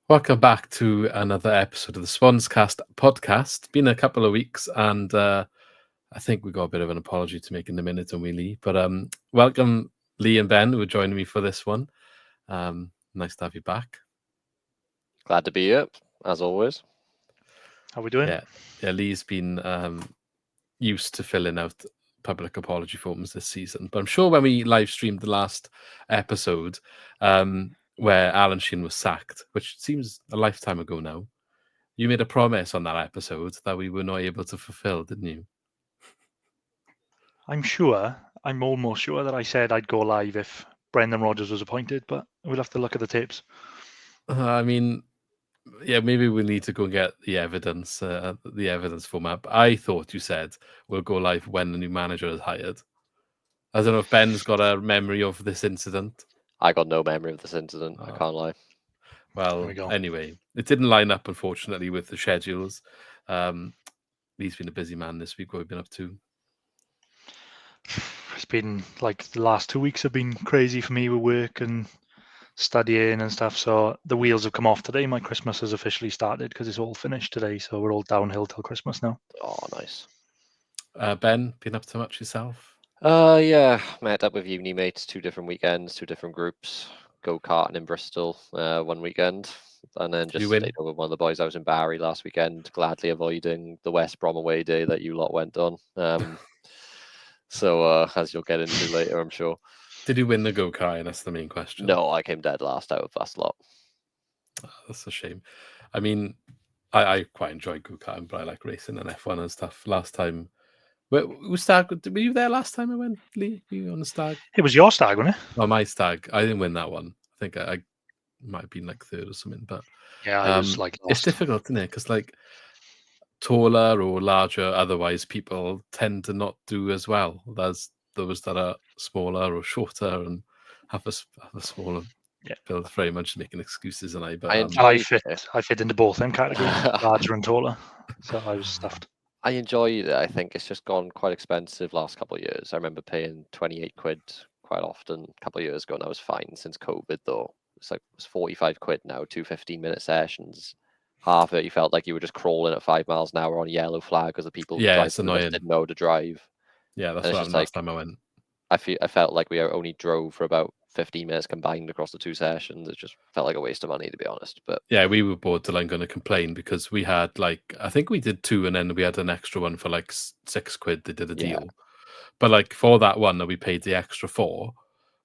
Welcome back to another episode of the SwansCast podcast. Been a couple of weeks, and I think we got a bit of an apology to make in a minute when we leave. But welcome, Lee and Ben, who are joining me for this one. Nice to have you back. Glad to be here, as always. How we doing? Yeah. Lee's been used to filling out public apology forms this season, but I'm sure when we live streamed the last episode, where Alan Sheehan was sacked, which seems a lifetime ago now, you made a promise on that episode that we were not able to fulfill, didn't you? I'm almost sure that I said I'd go live if Brendan Rodgers was appointed, but we'll have to look at the tapes. I mean, yeah, maybe we need to go and get the evidence format. But I thought you said we'll go live when the new manager is hired. I don't know if Ben's got a memory of this incident. I got no memory of this incident. I can't lie. Well, anyway, it didn't line up, unfortunately, with the schedules. Lee's been a busy man this week. What have you been up to? It's been like the last 2 weeks have been crazy for me with work and studying and stuff. So the wheels have come off today. My Christmas has officially started because it's all finished today. So we're all downhill till Christmas now. Oh, nice. Ben, been up to much yourself? Yeah, met up with uni mates, 2 different weekends, 2 different groups. Go-karting in Bristol one weekend, and then just stayed over with one of the boys. I was in Barry last weekend, gladly avoiding the West Brom away day that you lot went on. So as you'll get into later, I'm sure. Did you win the go-karting? That's the main question. No, I came dead last out of that lot. Oh, that's a shame. I mean, I quite enjoy go-karting, but I like racing and F1 and stuff. Last time, were you there last time I went, Lee? Were you on the stag? It was your stag, wasn't it? Oh, my stag. I didn't win that one. I think I might have been like third or something. But yeah, I was like lost. It's difficult, isn't it? Because like taller or larger, otherwise people tend to not do as well. There's those that are smaller or shorter and have a smaller build frame. I'm just making excuses, and I fit into both them categories, larger and taller. So I was stuffed. I enjoyed it. I think it's just gone quite expensive last couple of years. I remember paying 28 quid quite often a couple of years ago, and that was fine. Since COVID, though, it's 45 quid now, 2 15-minute sessions. Half of it, you felt like you were just crawling at 5 miles an hour on a yellow flag because the people it's annoying. Didn't know to drive. Yeah, that's what happened last time I went. I felt like we only drove for about 15 minutes combined across the 2 sessions. It just felt like a waste of money, to be honest. But yeah, we were borderline going to complain because we had I think we did 2 and then we had an extra one for like 6 quid. They did a deal. But like for that one that we paid the extra for,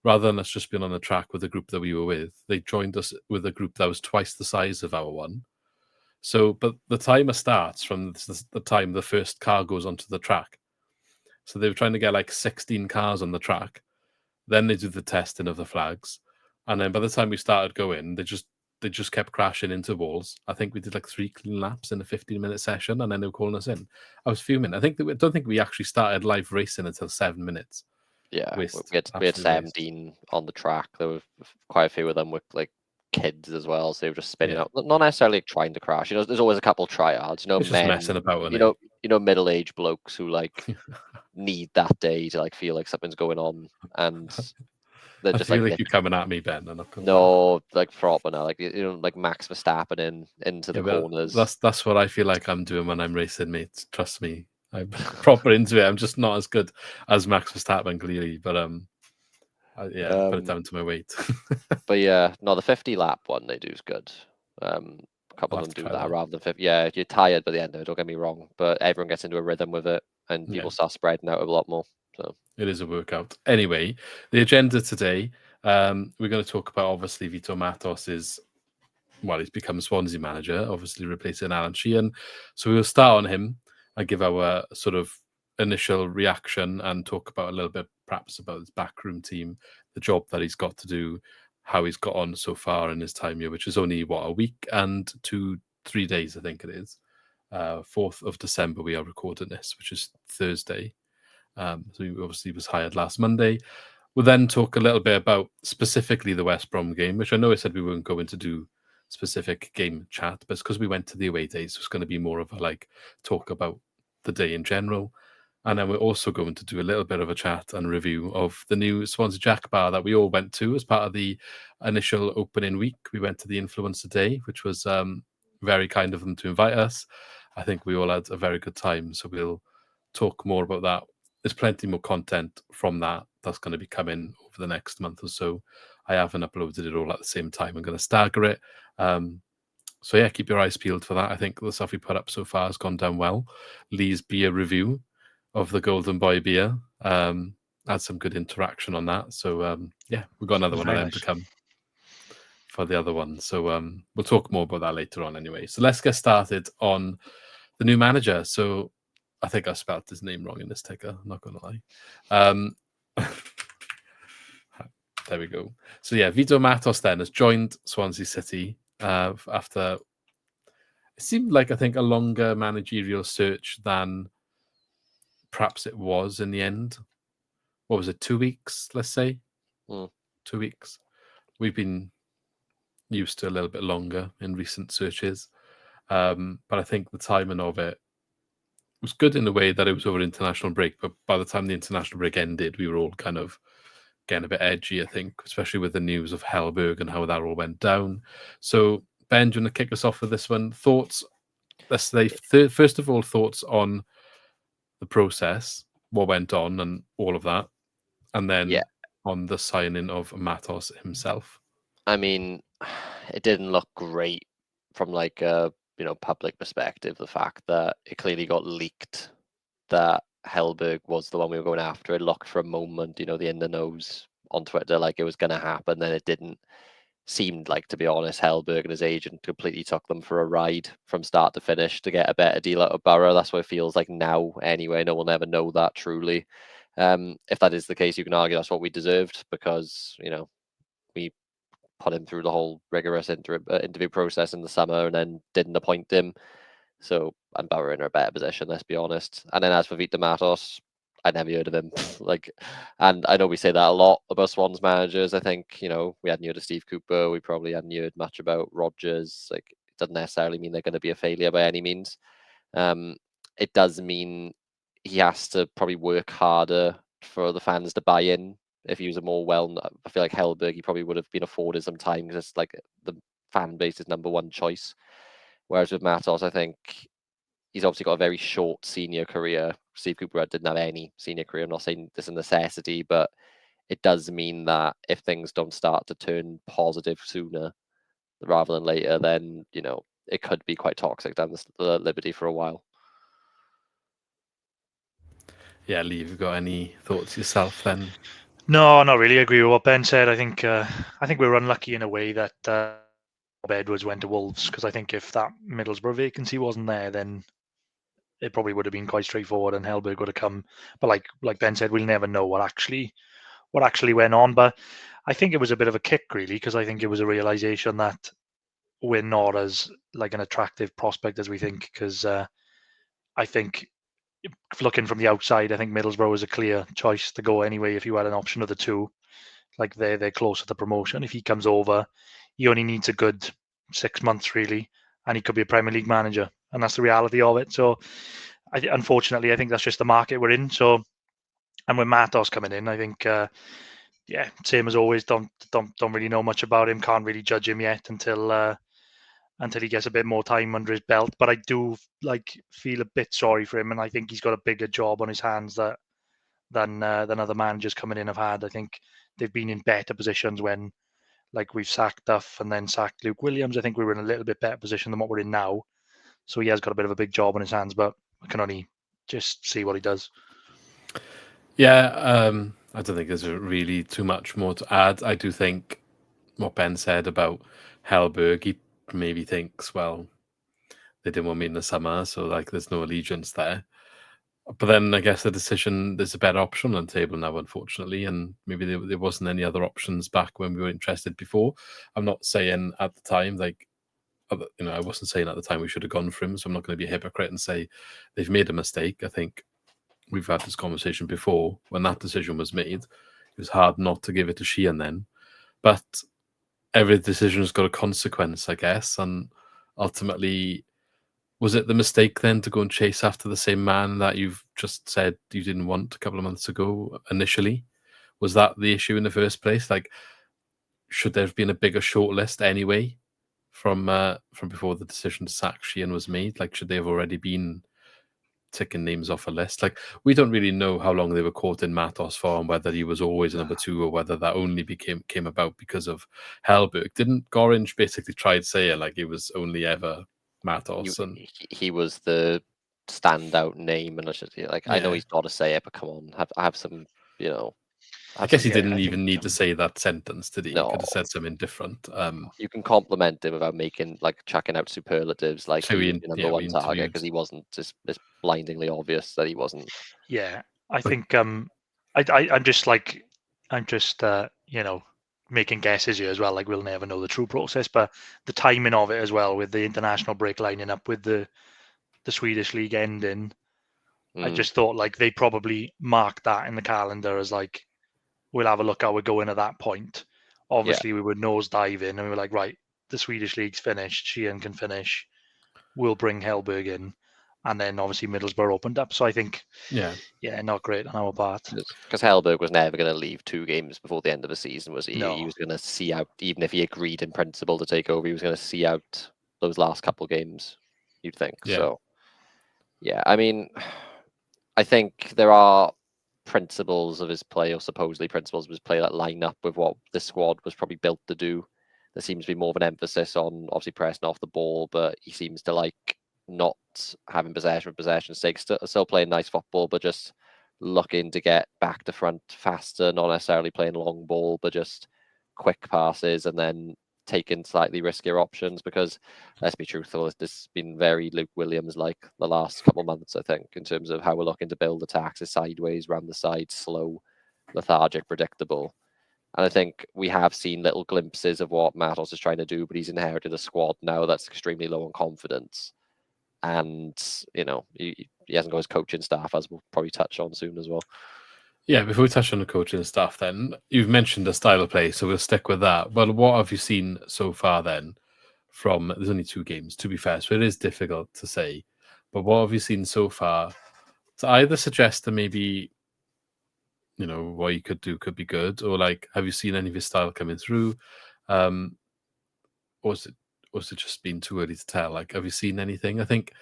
rather than us just being on the track with the group that we were with, they joined us with a group that was twice the size of our one. So, but the timer starts from the time the first car goes onto the track. So they were trying to get like 16 cars on the track. Then they do the testing of the flags. And then by the time we started going, they just kept crashing into walls. I think we did like 3 clean laps in a 15-minute session, and then they were calling us in. I was fuming. I don't think we actually started live racing until 7 minutes. Yeah, we had 17 on the track. There were quite a few of them with like kids as well, so they were just spinning out, not necessarily trying to crash. There's always a couple of tryhards. It's just messing about. Middle-aged blokes who like need that day to like feel like something's going on, and I feel like you're coming at me, Ben. No, like proper now, like Max Verstappen into the corners. That's what I feel like I'm doing when I'm racing, mates. Trust me, I'm proper into it. I'm just not as good as Max Verstappen, clearly, but put it down to my weight. But yeah, no, the 50 lap one they do is good. A couple of them do that rather than 50. Yeah, you're tired by the end of it, don't get me wrong, but everyone gets into a rhythm with it and people start spreading out a lot more. So it is a workout. Anyway, the agenda today, we're going to talk about obviously Vitor Matos he's become Swansea manager, obviously replacing Alan Sheehan. So we'll start on him and give our sort of initial reaction and talk about a little bit perhaps about his backroom team, the job that he's got to do, how he's got on so far in his time here, which is only a week and 3 days, I think it is. 4th of December we are recording this, which is Thursday. So he obviously was hired last Monday. We'll then talk a little bit about specifically the West Brom game, which I know I said we weren't going to do specific game chat, but it's because we went to the away days. So it's going to be more of a talk about the day in general. And then we're also going to do a little bit of a chat and review of the new Swansea Jack bar that we all went to as part of the initial opening week. We went to the Influencer Day, which was very kind of them to invite us. I think we all had a very good time. So we'll talk more about that. There's plenty more content from that that's going to be coming over the next month or so. I haven't uploaded it all at the same time. I'm going to stagger it. So yeah, keep your eyes peeled for that. I think the stuff we put up so far has gone down well. Lee's beer review of the Golden Boy beer had some good interaction on that. So yeah, we've got another one of them to come for the other one. So we'll talk more about that later on anyway. So let's get started on the new manager. So I think I spelled his name wrong in this ticker. I'm not going to lie. There we go. So yeah, Vitor Matos then has joined Swansea City after it seemed like, I think, a longer managerial search than perhaps it was in the end. What was it, 2 weeks, let's say? 2 weeks. We've been used to a little bit longer in recent searches. But I think the timing of it was good in the way that it was over international break. But by the time the international break ended, we were all kind of getting a bit edgy, I think, especially with the news of Hellberg and how that all went down. So, Ben, do you want to kick us off with this one? Thoughts? Let's say, first of all, thoughts on the process, what went on and all of that, and then on the signing of Matos himself. I mean, it didn't look great from like a public perspective. The fact that it clearly got leaked that Hellberg was the one we were going after. It looked for a moment, the in the nose on Twitter like it was going to happen, then it didn't. Seemed like, to be honest, Hellberg and his agent completely took them for a ride from start to finish to get a better deal out of Borough. That's what it feels like now anyway. No one will ever know that truly. If that is the case, you can argue that's what we deserved because, we put him through the whole rigorous interview process in the summer and then didn't appoint him. So, and Borough are in a better position, let's be honest. And then as for Vitor Matos, I'd never heard of him. And I know we say that a lot about Swans managers. I think, we hadn't heard of Steve Cooper. We probably hadn't heard much about Rodgers. It doesn't necessarily mean they're going to be a failure by any means. It does mean he has to probably work harder for the fans to buy in. If he was a more I feel like Hellberg, he probably would have been afforded some time because it's like the fan base's number one choice. Whereas with Matos, I think he's obviously got a very short senior career. Steve Cooper didn't have any senior career. I'm not saying this is a necessity, but it does mean that if things don't start to turn positive sooner rather than later, then, it could be quite toxic down the Liberty for a while. Yeah, Lee, have you got any thoughts yourself then? No, not really. I agree with what Ben said. I think we were unlucky in a way that Bob Edwards went to Wolves, because I think if that Middlesbrough vacancy wasn't there, then it probably would have been quite straightforward and Hellberg would have come. But like Ben said, we'll never know what actually went on. But I think it was a bit of a kick, really, because I think it was a realization that we're not as like an attractive prospect as we think. Because I think, looking from the outside, I think Middlesbrough was a clear choice to go anyway if you had an option of the two. Like they're closer to promotion. If he comes over, he only needs a good 6 months really, and he could be a Premier League manager, and that's the reality of it. So, unfortunately, I think that's just the market we're in. So, and with Matos coming in, I think, same as always. Don't really know much about him. Can't really judge him yet until he gets a bit more time under his belt. But I do feel a bit sorry for him, and I think he's got a bigger job on his hands than other managers coming in have had. I think they've been in better positions when, we've sacked Duff and then sacked Luke Williams. I think we were in a little bit better position than what we're in now. So he has got a bit of a big job on his hands, but I can only just see what he does. Yeah, I don't think there's really too much more to add. I do think what Ben said about Hellberg, he maybe thinks, well, they didn't want me in the summer, so there's no allegiance there. But then I guess there's a better option on the table now, unfortunately, and maybe there wasn't any other options back when we were interested before. I'm not saying at the time, I wasn't saying at the time we should have gone for him, so I'm not going to be a hypocrite and say they've made a mistake. I think we've had this conversation before. When that decision was made, it was hard not to give it to Sheehan then. But every decision has got a consequence, I guess, and ultimately Was it the mistake then to go and chase after the same man that you've just said you didn't want a couple of months ago initially? Was that the issue in the first place? Like, should there have been a bigger shortlist anyway from before the decision to sack Sheehan was made? Like, should they have already been ticking names off a list? Like, we don't really know how long they were caught in Matos for, and whether he was always number 2 or whether that only came about because of Hellberg. Didn't Gorringe basically try to say it like it was only ever Matos? And he was the standout name, and I should like I know he's got to say it, but come on, have some, you know. I guess he didn't even need to say that sentence, did he? No. He could have said something different. You can compliment him without making chucking out superlatives like he was the number one target, because he wasn't just blindingly obvious that he wasn't. Yeah, I think I'm just making guesses here as well. Like, we'll never know the true process, but the timing of it as well, with the international break lining up with the Swedish league ending, I just thought like they probably marked that in the calendar as like, we'll have a look how we're going at that point. Obviously, we were nosedive in, and we were like, right, the Swedish league's finished, Sheehan can finish, we'll bring Hellberg in, and then obviously Middlesbrough opened up. So I think, not great on our part. Because Hellberg was never going to leave 2 games before the end of the season, was he? No. He was going to see out, even if he agreed in principle to take over, he was going to see out those last couple games, you'd think. Yeah. So, yeah, I mean, I think there are principles of his play, or supposedly principles of his play, that line up with what this squad was probably built to do. There seems to be more of an emphasis on obviously pressing off the ball, but he seems to like not having possession for possession's sake, still playing nice football, but just looking to get back to front faster, not necessarily playing long ball, but just quick passes and then taking slightly riskier options, because let's be truthful, this has been very Luke Williams like the last couple of months, I think, in terms of how we're looking to build attacks, is sideways, round the side, slow, lethargic, predictable. And I think we have seen little glimpses of what Matos is trying to do, but he's inherited a squad now that's extremely low on confidence. And, you know, he hasn't got his coaching staff, as we'll probably touch on soon as well. Yeah, before we touch on the coaching staff, then, you've mentioned the style of play, so we'll stick with that. But what have you seen so far then from, there's only 2 games, to be fair, so it is difficult to say. But what have you seen so far to either suggest that maybe, you know, what you could do could be good, or like, have you seen any of his style coming through? Or is it just been too early to tell? Like, have you seen anything? I think,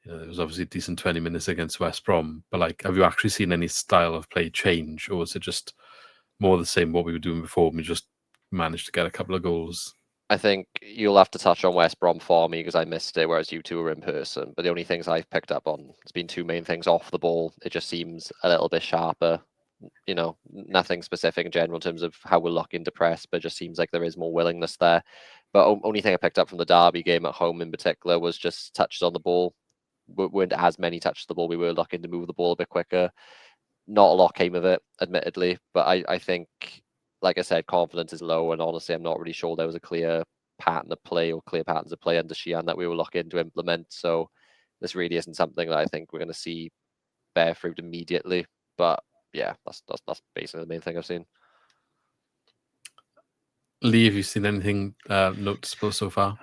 you know, there was obviously a decent 20 minutes against West Brom, but like, have you actually seen any style of play change, or is it just more the same what we were doing before and we just managed to get a couple of goals? I think you'll have to touch on West Brom for me, because I missed it, whereas you two were in person. But the only things I've picked up on, it's been 2 main things off the ball. It just seems a little bit sharper. You know, nothing specific in general in terms of how we're looking to press, but it just seems like there is more willingness there. But only thing I picked up from the Derby game at home in particular was just touches on the ball. Weren't as many touches of the ball. We were looking to move the ball a bit quicker. Not a lot came of it, admittedly. But I think, like I said, confidence is low. And honestly, I'm not really sure there was a clear pattern of play or clear patterns of play under Sheehan that we were looking to implement. So this really isn't something that I think we're going to see bear fruit immediately. But yeah, that's basically the main thing I've seen. Lee, have you seen anything noticeable so far?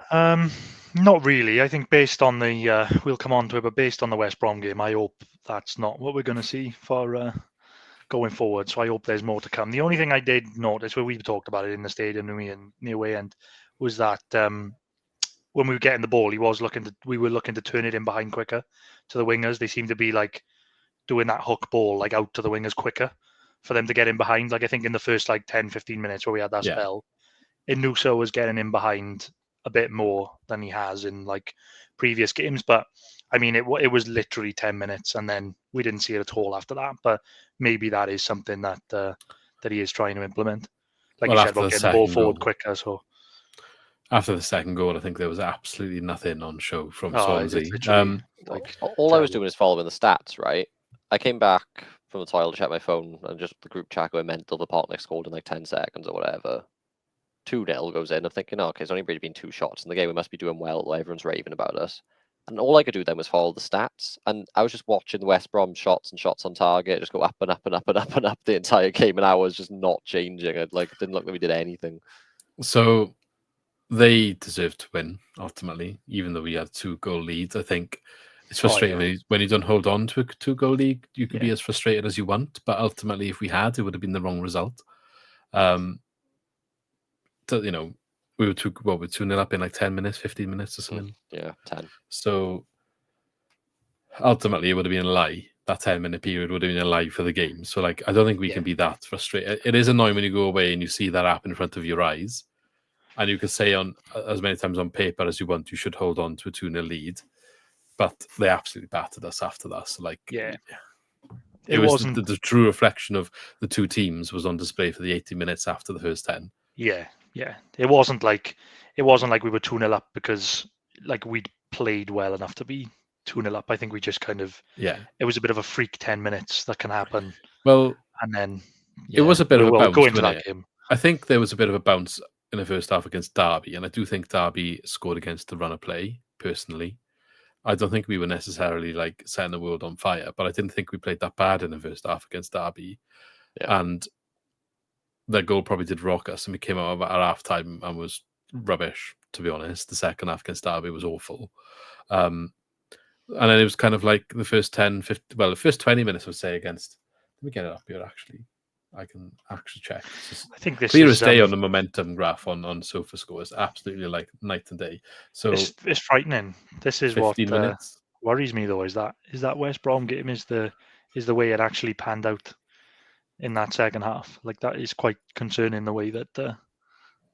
Not really. I think based on the, we'll come on to it, but based on the West Brom game, I hope that's not what we're going to see for going forward. So I hope there's more to come. The only thing I did notice, where we talked about it in the stadium and near way end, was that when we were getting the ball, we were looking to turn it in behind quicker to the wingers. They seem to be like doing that hook ball like out to the wingers quicker for them to get in behind. Like, I think in the first like 10-15 minutes where we had that spell, Inuso was getting in behind a bit more than he has in like previous games. But I mean, it was literally 10 minutes and then we didn't see it at all after that. But maybe that is something that that he is trying to implement. Like you said, about getting the ball forward quicker. So after the second goal, I think there was absolutely nothing on show from Swansea. All I was doing is following the stats, right? I came back from the toilet to check my phone and just the group chat going mental. The Potnick scored in like 10 seconds or whatever. 2-0 goes in. I'm thinking, oh, okay, it's only really been 2 shots in the game. We must be doing well. Everyone's raving about us. And all I could do then was follow the stats. And I was just watching the West Brom shots and shots on target just go up and up and up and up and up the entire game. And I was just not changing. It didn't look like we did anything. So they deserve to win ultimately, even though we had 2-goal leads. I think it's frustrating when you don't hold on to a 2-goal lead. You can be as frustrated as you want, but ultimately, if we had, it would have been the wrong result. You know, we were 2-0 up in like 10 minutes, 15 minutes or something. 10. So ultimately, it would have been a lie. That 10-minute period would have been a lie for the game. So, like, I don't think we can be that frustrated. It is annoying when you go away and you see that happen in front of your eyes. And you can say on as many times on paper as you want, you should hold on to a 2-0 lead. But they absolutely battered us after that. So, like, it wasn't the true reflection of the two teams was on display for the 80 minutes after the first 10. Yeah. It wasn't like we were 2-0 up because like we'd played well enough to be 2-0 up. I think we just kind of it was a bit of a freak 10 minutes that can happen. Well, and then it was a bit of a bounce. Go into that game. I think there was a bit of a bounce in the first half against Derby, and I do think Derby scored against the run of play. Personally, I don't think we were necessarily like setting the world on fire, but I didn't think we played that bad in the first half against Derby. And that goal probably did rock us, and we came out at half time and was rubbish, to be honest. The second half against Derby was awful. And then it was kind of like the first 10, 15, the first 20 minutes, I would say, against. Let me get it up here, actually. I can actually check. I think this clear is as day on the momentum graph on Sofa Score. It's absolutely like night and day. So it's frightening. This is 15 what minutes. Worries me though. Is that West Brom game is the way it actually panned out in that second half. Like that is quite concerning the way that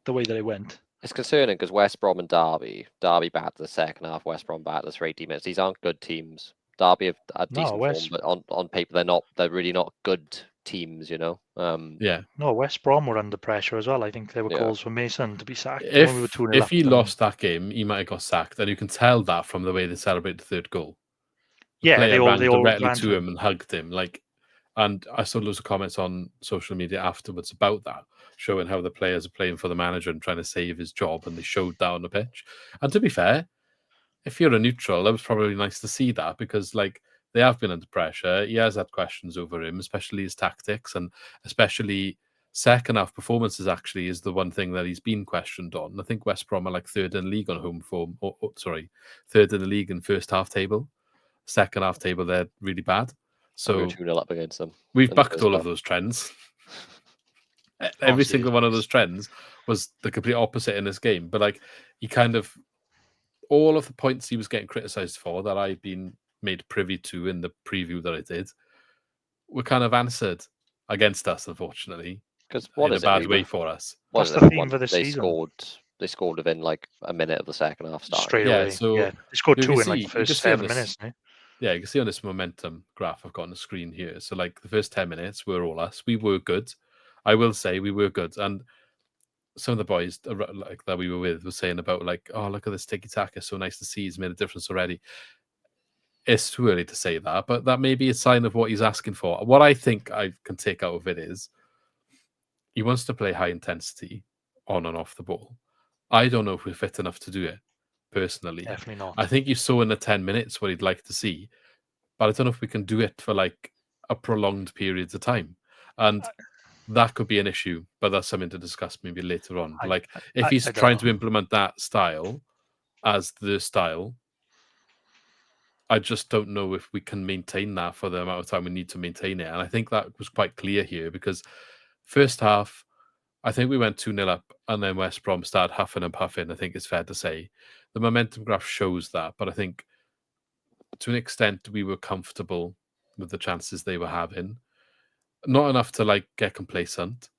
it went. It's concerning because West Brom and Derby batted the second half. West Brom batted for 80 minutes. These aren't good teams. Derby have had decent form, but on paper they're not. They're really not good teams, you know. No, West Brom were under pressure as well. I think there were calls for Mason to be sacked. If he lost that game, he might have got sacked, and you can tell that from the way they celebrated the third goal. The player ran directly to him and hugged him, like. And I saw loads of comments on social media afterwards about that, showing how the players are playing for the manager and trying to save his job, and they showed that on the pitch. And to be fair, if you're a neutral, that was probably nice to see that because, like, they have been under pressure. He has had questions over him, especially his tactics and especially second half performances. Actually, is the one thing that he's been questioned on. I think West Brom are like third in the league on home form. Third in the league in first half table. Second half table, they're really bad. So we're 2-0 up against them. We've bucked all of those trends. Every single one of those trends was the complete opposite in this game. But like, he kind of all of the points he was getting criticised for that I've been made privy to in the preview that I did were kind of answered against us, unfortunately. Because in a bad way for us. What's the theme for the season? They scored within like a minute of the second half start. Straight away. So they scored 2 in like the first 7 minutes. Yeah, you can see on this momentum graph I've got on the screen here. So, like, the first 10 minutes were all us. We were good. I will say we were good. And some of the boys like that we were with were saying about, like, oh, look at this tiki-taka. So nice to see. He's made a difference already. It's too early to say that, but that may be a sign of what he's asking for. What I think I can take out of it is he wants to play high intensity on and off the ball. I don't know if we're fit enough to do it. Personally, definitely not. I think you saw in the 10 minutes what he'd like to see, but I don't know if we can do it for like a prolonged periods of time, and that could be an issue. But that's something to discuss maybe later on. Like if he's trying to implement that style as the style, I just don't know if we can maintain that for the amount of time we need to maintain it. And I think that was quite clear here because first half, I think we went 2-0 up and then West Brom started huffing and puffing, I think it's fair to say. The momentum graph shows that, but I think to an extent we were comfortable with the chances they were having. Not enough to like get complacent,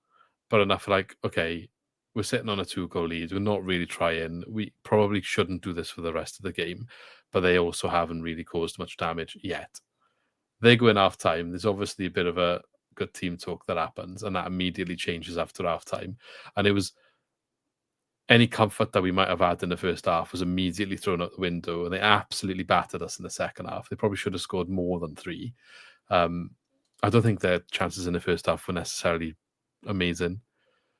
but enough like, okay, we're sitting on a 2-goal lead. We're not really trying. We probably shouldn't do this for the rest of the game, but they also haven't really caused much damage yet. They go in half time. There's obviously a bit of a good team talk that happens, and that immediately changes after half time. And it was any comfort that we might have had in the first half was immediately thrown out the window, and they absolutely battered us in the second half. They probably should have scored more than 3. I don't think their chances in the first half were necessarily amazing,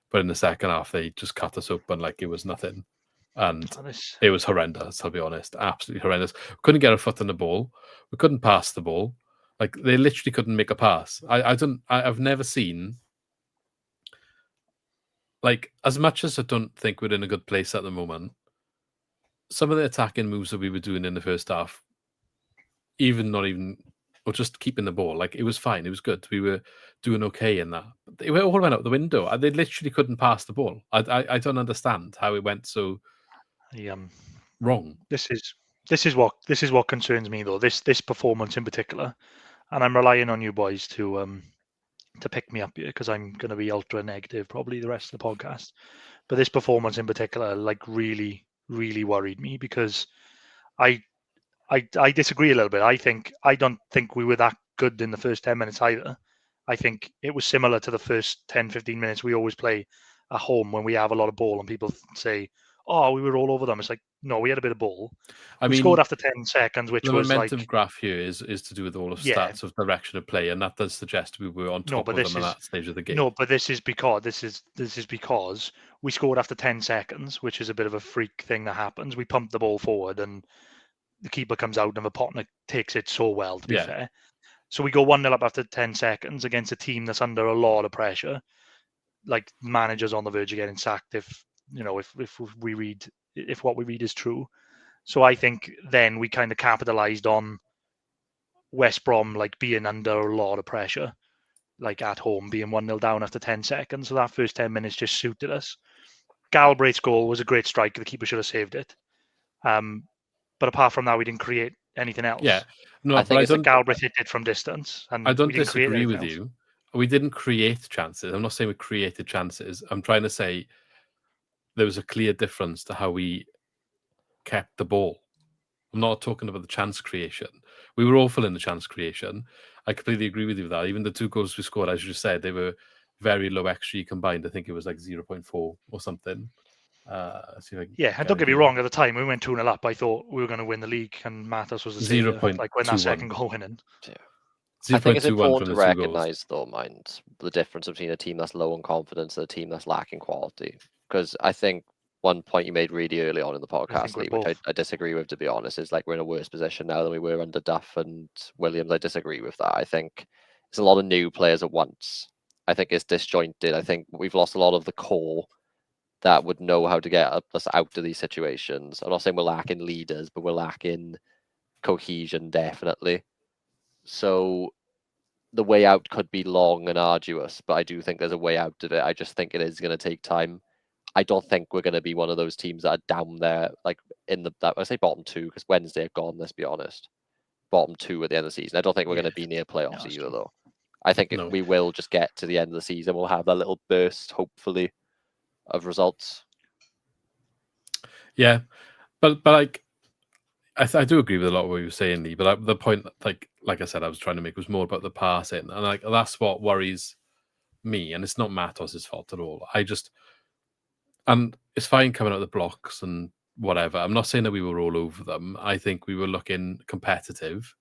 but in the second half, they just cut us open like it was nothing. And it was horrendous, I'll be honest. Absolutely horrendous. We couldn't get our foot on the ball. We couldn't pass the ball. Like, they literally couldn't make a pass. I've never seen like, as much as I don't think we're in a good place at the moment, some of the attacking moves that we were doing in the first half, or just keeping the ball, like, it was fine. It was good. We were doing okay in that. They all went out the window. They literally couldn't pass the ball. I don't understand how it went so wrong. This is what concerns me, though. This performance in particular, and I'm relying on you boys to pick me up here, because I'm going to be ultra negative probably the rest of the podcast. But this performance in particular, like, really, really worried me, because I disagree a little bit. I don't think we were that good in the first 10 minutes either. I think it was similar to the first 10, 15 minutes we always play at home when we have a lot of ball and people say, oh, we were all over them. It's like, no, we had a bit of ball. We scored after 10 seconds, which the was momentum like, graph here is to do with all of stats of direction of play, and that does suggest we were on top of them at that stage of the game. No, but this is because we scored after 10 seconds, which is a bit of a freak thing that happens. We pumped the ball forward and the keeper comes out and Vapotnik takes it so well, to be fair. So we go 1-0 up after 10 seconds against a team that's under a lot of pressure. Like, managers on the verge of getting sacked if what we read is true. So I think then we kind of capitalized on West Brom, like, being under a lot of pressure, like at home, being 1-0 down after 10 seconds. So that first 10 minutes just suited us. Galbraith's goal was a great strike. The keeper should have saved it. But apart from that, we didn't create anything else. Yeah, no, I think Galbraith hit it from distance. And I don't disagree with you. We didn't create chances. I'm not saying we created chances. I'm trying to say there was a clear difference to how we kept the ball. I'm not talking about the chance creation. We were awful in the chance creation. I completely agree with you with that. Even the 2 goals we scored, as you said, they were very low XG combined. I think it was like 0.4 or something. And don't get me wrong, at the time we went 2-0 up, I thought we were going to win the league, and Matos was the savior, like when that second goal went in. Yeah. I think it's important to recognise, though, the difference between a team that's low on confidence and a team that's lacking quality. Because I think one point you made really early on in the podcast, Lee, which I disagree with, to be honest, is like we're in a worse position now than we were under Duff and Williams. I disagree with that. I think it's a lot of new players at once. I think it's disjointed. I think we've lost a lot of the core that would know how to get us out of these situations. I'm not saying we're lacking leaders, but we're lacking cohesion, definitely. So the way out could be long and arduous, but I do think there's a way out of it. I just think it is going to take time. I don't think we're going to be one of those teams that are down there, like I say bottom 2, because Wednesday are gone, let's be honest. Bottom 2 at the end of the season. I don't think we're going to be near playoffs either, though. I think if we will just get to the end of the season, we'll have that little burst, hopefully, of results. Yeah, but like, I do agree with a lot of what you were saying, Lee. But the point, like I said, I was trying to make was more about the passing, and like that's what worries me. And it's not Matos' fault at all. And it's fine coming out of the blocks and whatever. I'm not saying that we were all over them. I think we were looking competitive.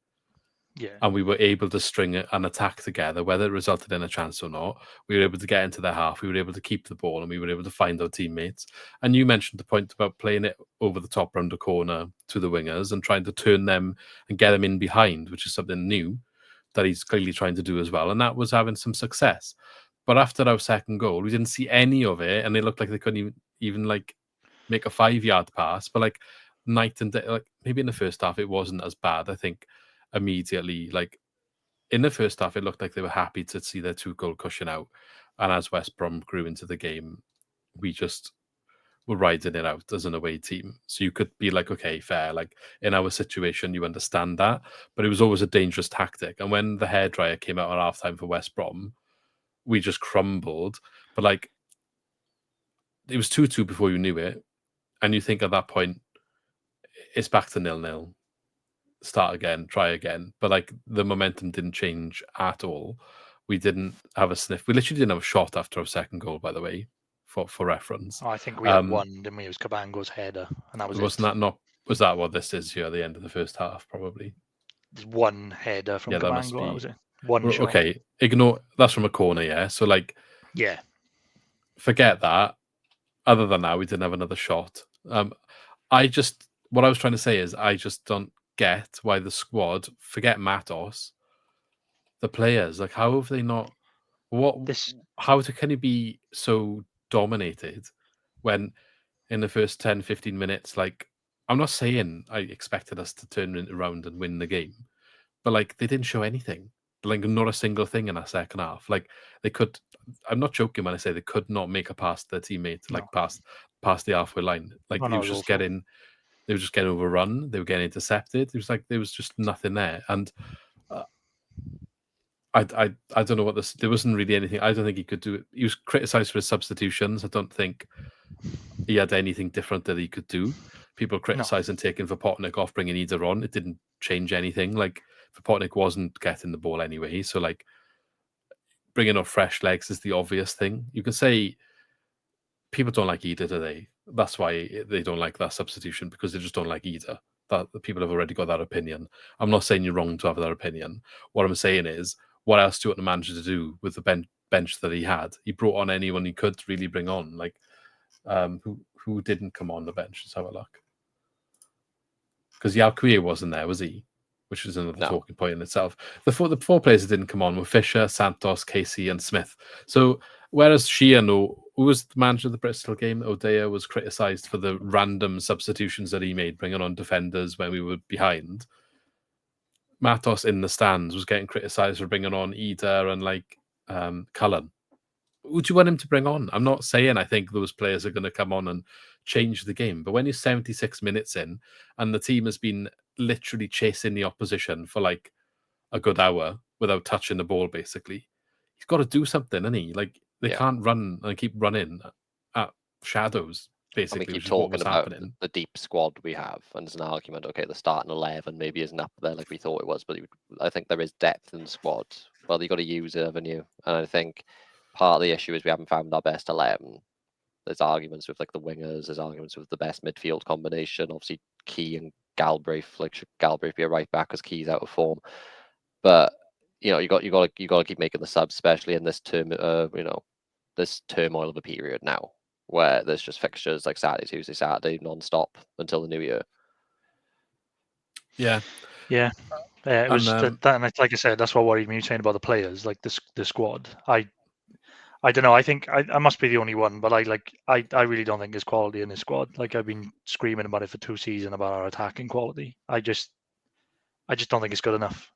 Yeah. And we were able to string an attack together, whether it resulted in a chance or not. We were able to get into their half. We were able to keep the ball, and we were able to find our teammates. And you mentioned the point about playing it over the top round the corner to the wingers and trying to turn them and get them in behind, which is something new that he's clearly trying to do as well. And that was having some success. But after our second goal, we didn't see any of it, and it looked like they couldn't even like make a 5-yard pass. But like night and day, like maybe in the first half it wasn't as bad. I think immediately, like in the first half, it looked like they were happy to see their 2-goal cushion out. And as West Brom grew into the game, we just were riding it out as an away team. So you could be like, okay, fair. Like in our situation, you understand that. But it was always a dangerous tactic. And when the hairdryer came out at halftime for West Brom, we just crumbled. But like, it was 2-2 before you knew it. And you think at that point, it's back to 0-0. Start again, try again. But like the momentum didn't change at all. We didn't have a sniff. We literally didn't have a shot after our second goal, by the way, for reference. I think we had one, didn't we? It was Cabango's header, and that was Was that what this is here at the end of the first half? Probably. There's one header from Cabango. That was it. One shot. Okay, ignore that's from a corner, yeah. So like, yeah, forget that. Other than that, we didn't have another shot. What I was trying to say is, I just don't get why the squad, forget Matos, the players, like how have they not? How can it be so dominated when in the first 10, 15 minutes, like, I'm not saying I expected us to turn it around and win the game, but like they didn't show anything. Like not a single thing in that second half. Like they could, I'm not joking when I say they could not make a pass to their teammate, like past the halfway line. Like it was just getting, they were just getting overrun. They were getting intercepted. It was like there was just nothing there. And I don't know what there wasn't really anything. I don't think he could do it. He was criticised for his substitutions. I don't think he had anything different that he could do. People criticising taking Vipotnik off, bringing Ida on. It didn't change anything. Like Vipotnik wasn't getting the ball anyway. So like bringing on fresh legs is the obvious thing. You can say people don't like Ida today. That's why they don't like that substitution, because they just don't like Ida. That the people have already got that opinion. I'm not saying you're wrong to have that opinion. What I'm saying is, what else do you want the manager to do with the bench that he had? He brought on anyone he could really bring on. Like who didn't come on the bench? Let's have a look. Because Yalquia wasn't there, was he? Which is another talking point in itself. The four players that didn't come on were Fisher, Santos, Casey, and Smith. So whereas Sheehan, who was the manager of the Bristol game, O'Dea was criticised for the random substitutions that he made, bringing on defenders when we were behind. Matos in the stands was getting criticised for bringing on Ida and like Cullen. Who do you want him to bring on? I'm not saying I think those players are going to come on and change the game, but when you're 76 minutes in and the team has been literally chasing the opposition for like a good hour without touching the ball, basically, he's got to do something, hasn't he? Like they can't run and keep running at shadows, basically. And we keep talking about the deep squad we have, and there's an argument, okay, the starting 11 maybe isn't up there like we thought it was, but I think there is depth in the squad. Well, you got to use it, haven't you? And I think part of the issue is we haven't found our best 11. There's arguments with like the wingers. There's arguments with the best midfield combination. Obviously, Key and Galbraith. Like should Galbraith be a right back because Key's out of form? But you know, you got to keep making the subs, especially in this this turmoil of a period now, where there's just fixtures like Saturday, Tuesday, Saturday, non-stop until the new year. Yeah. It was that, and like I said, that's what worried me saying about the players, like the squad. I don't know. I think I must be the only one, but I really don't think there's quality in this squad. Like I've been screaming about it for 2 seasons about our attacking quality. I just don't think it's good enough.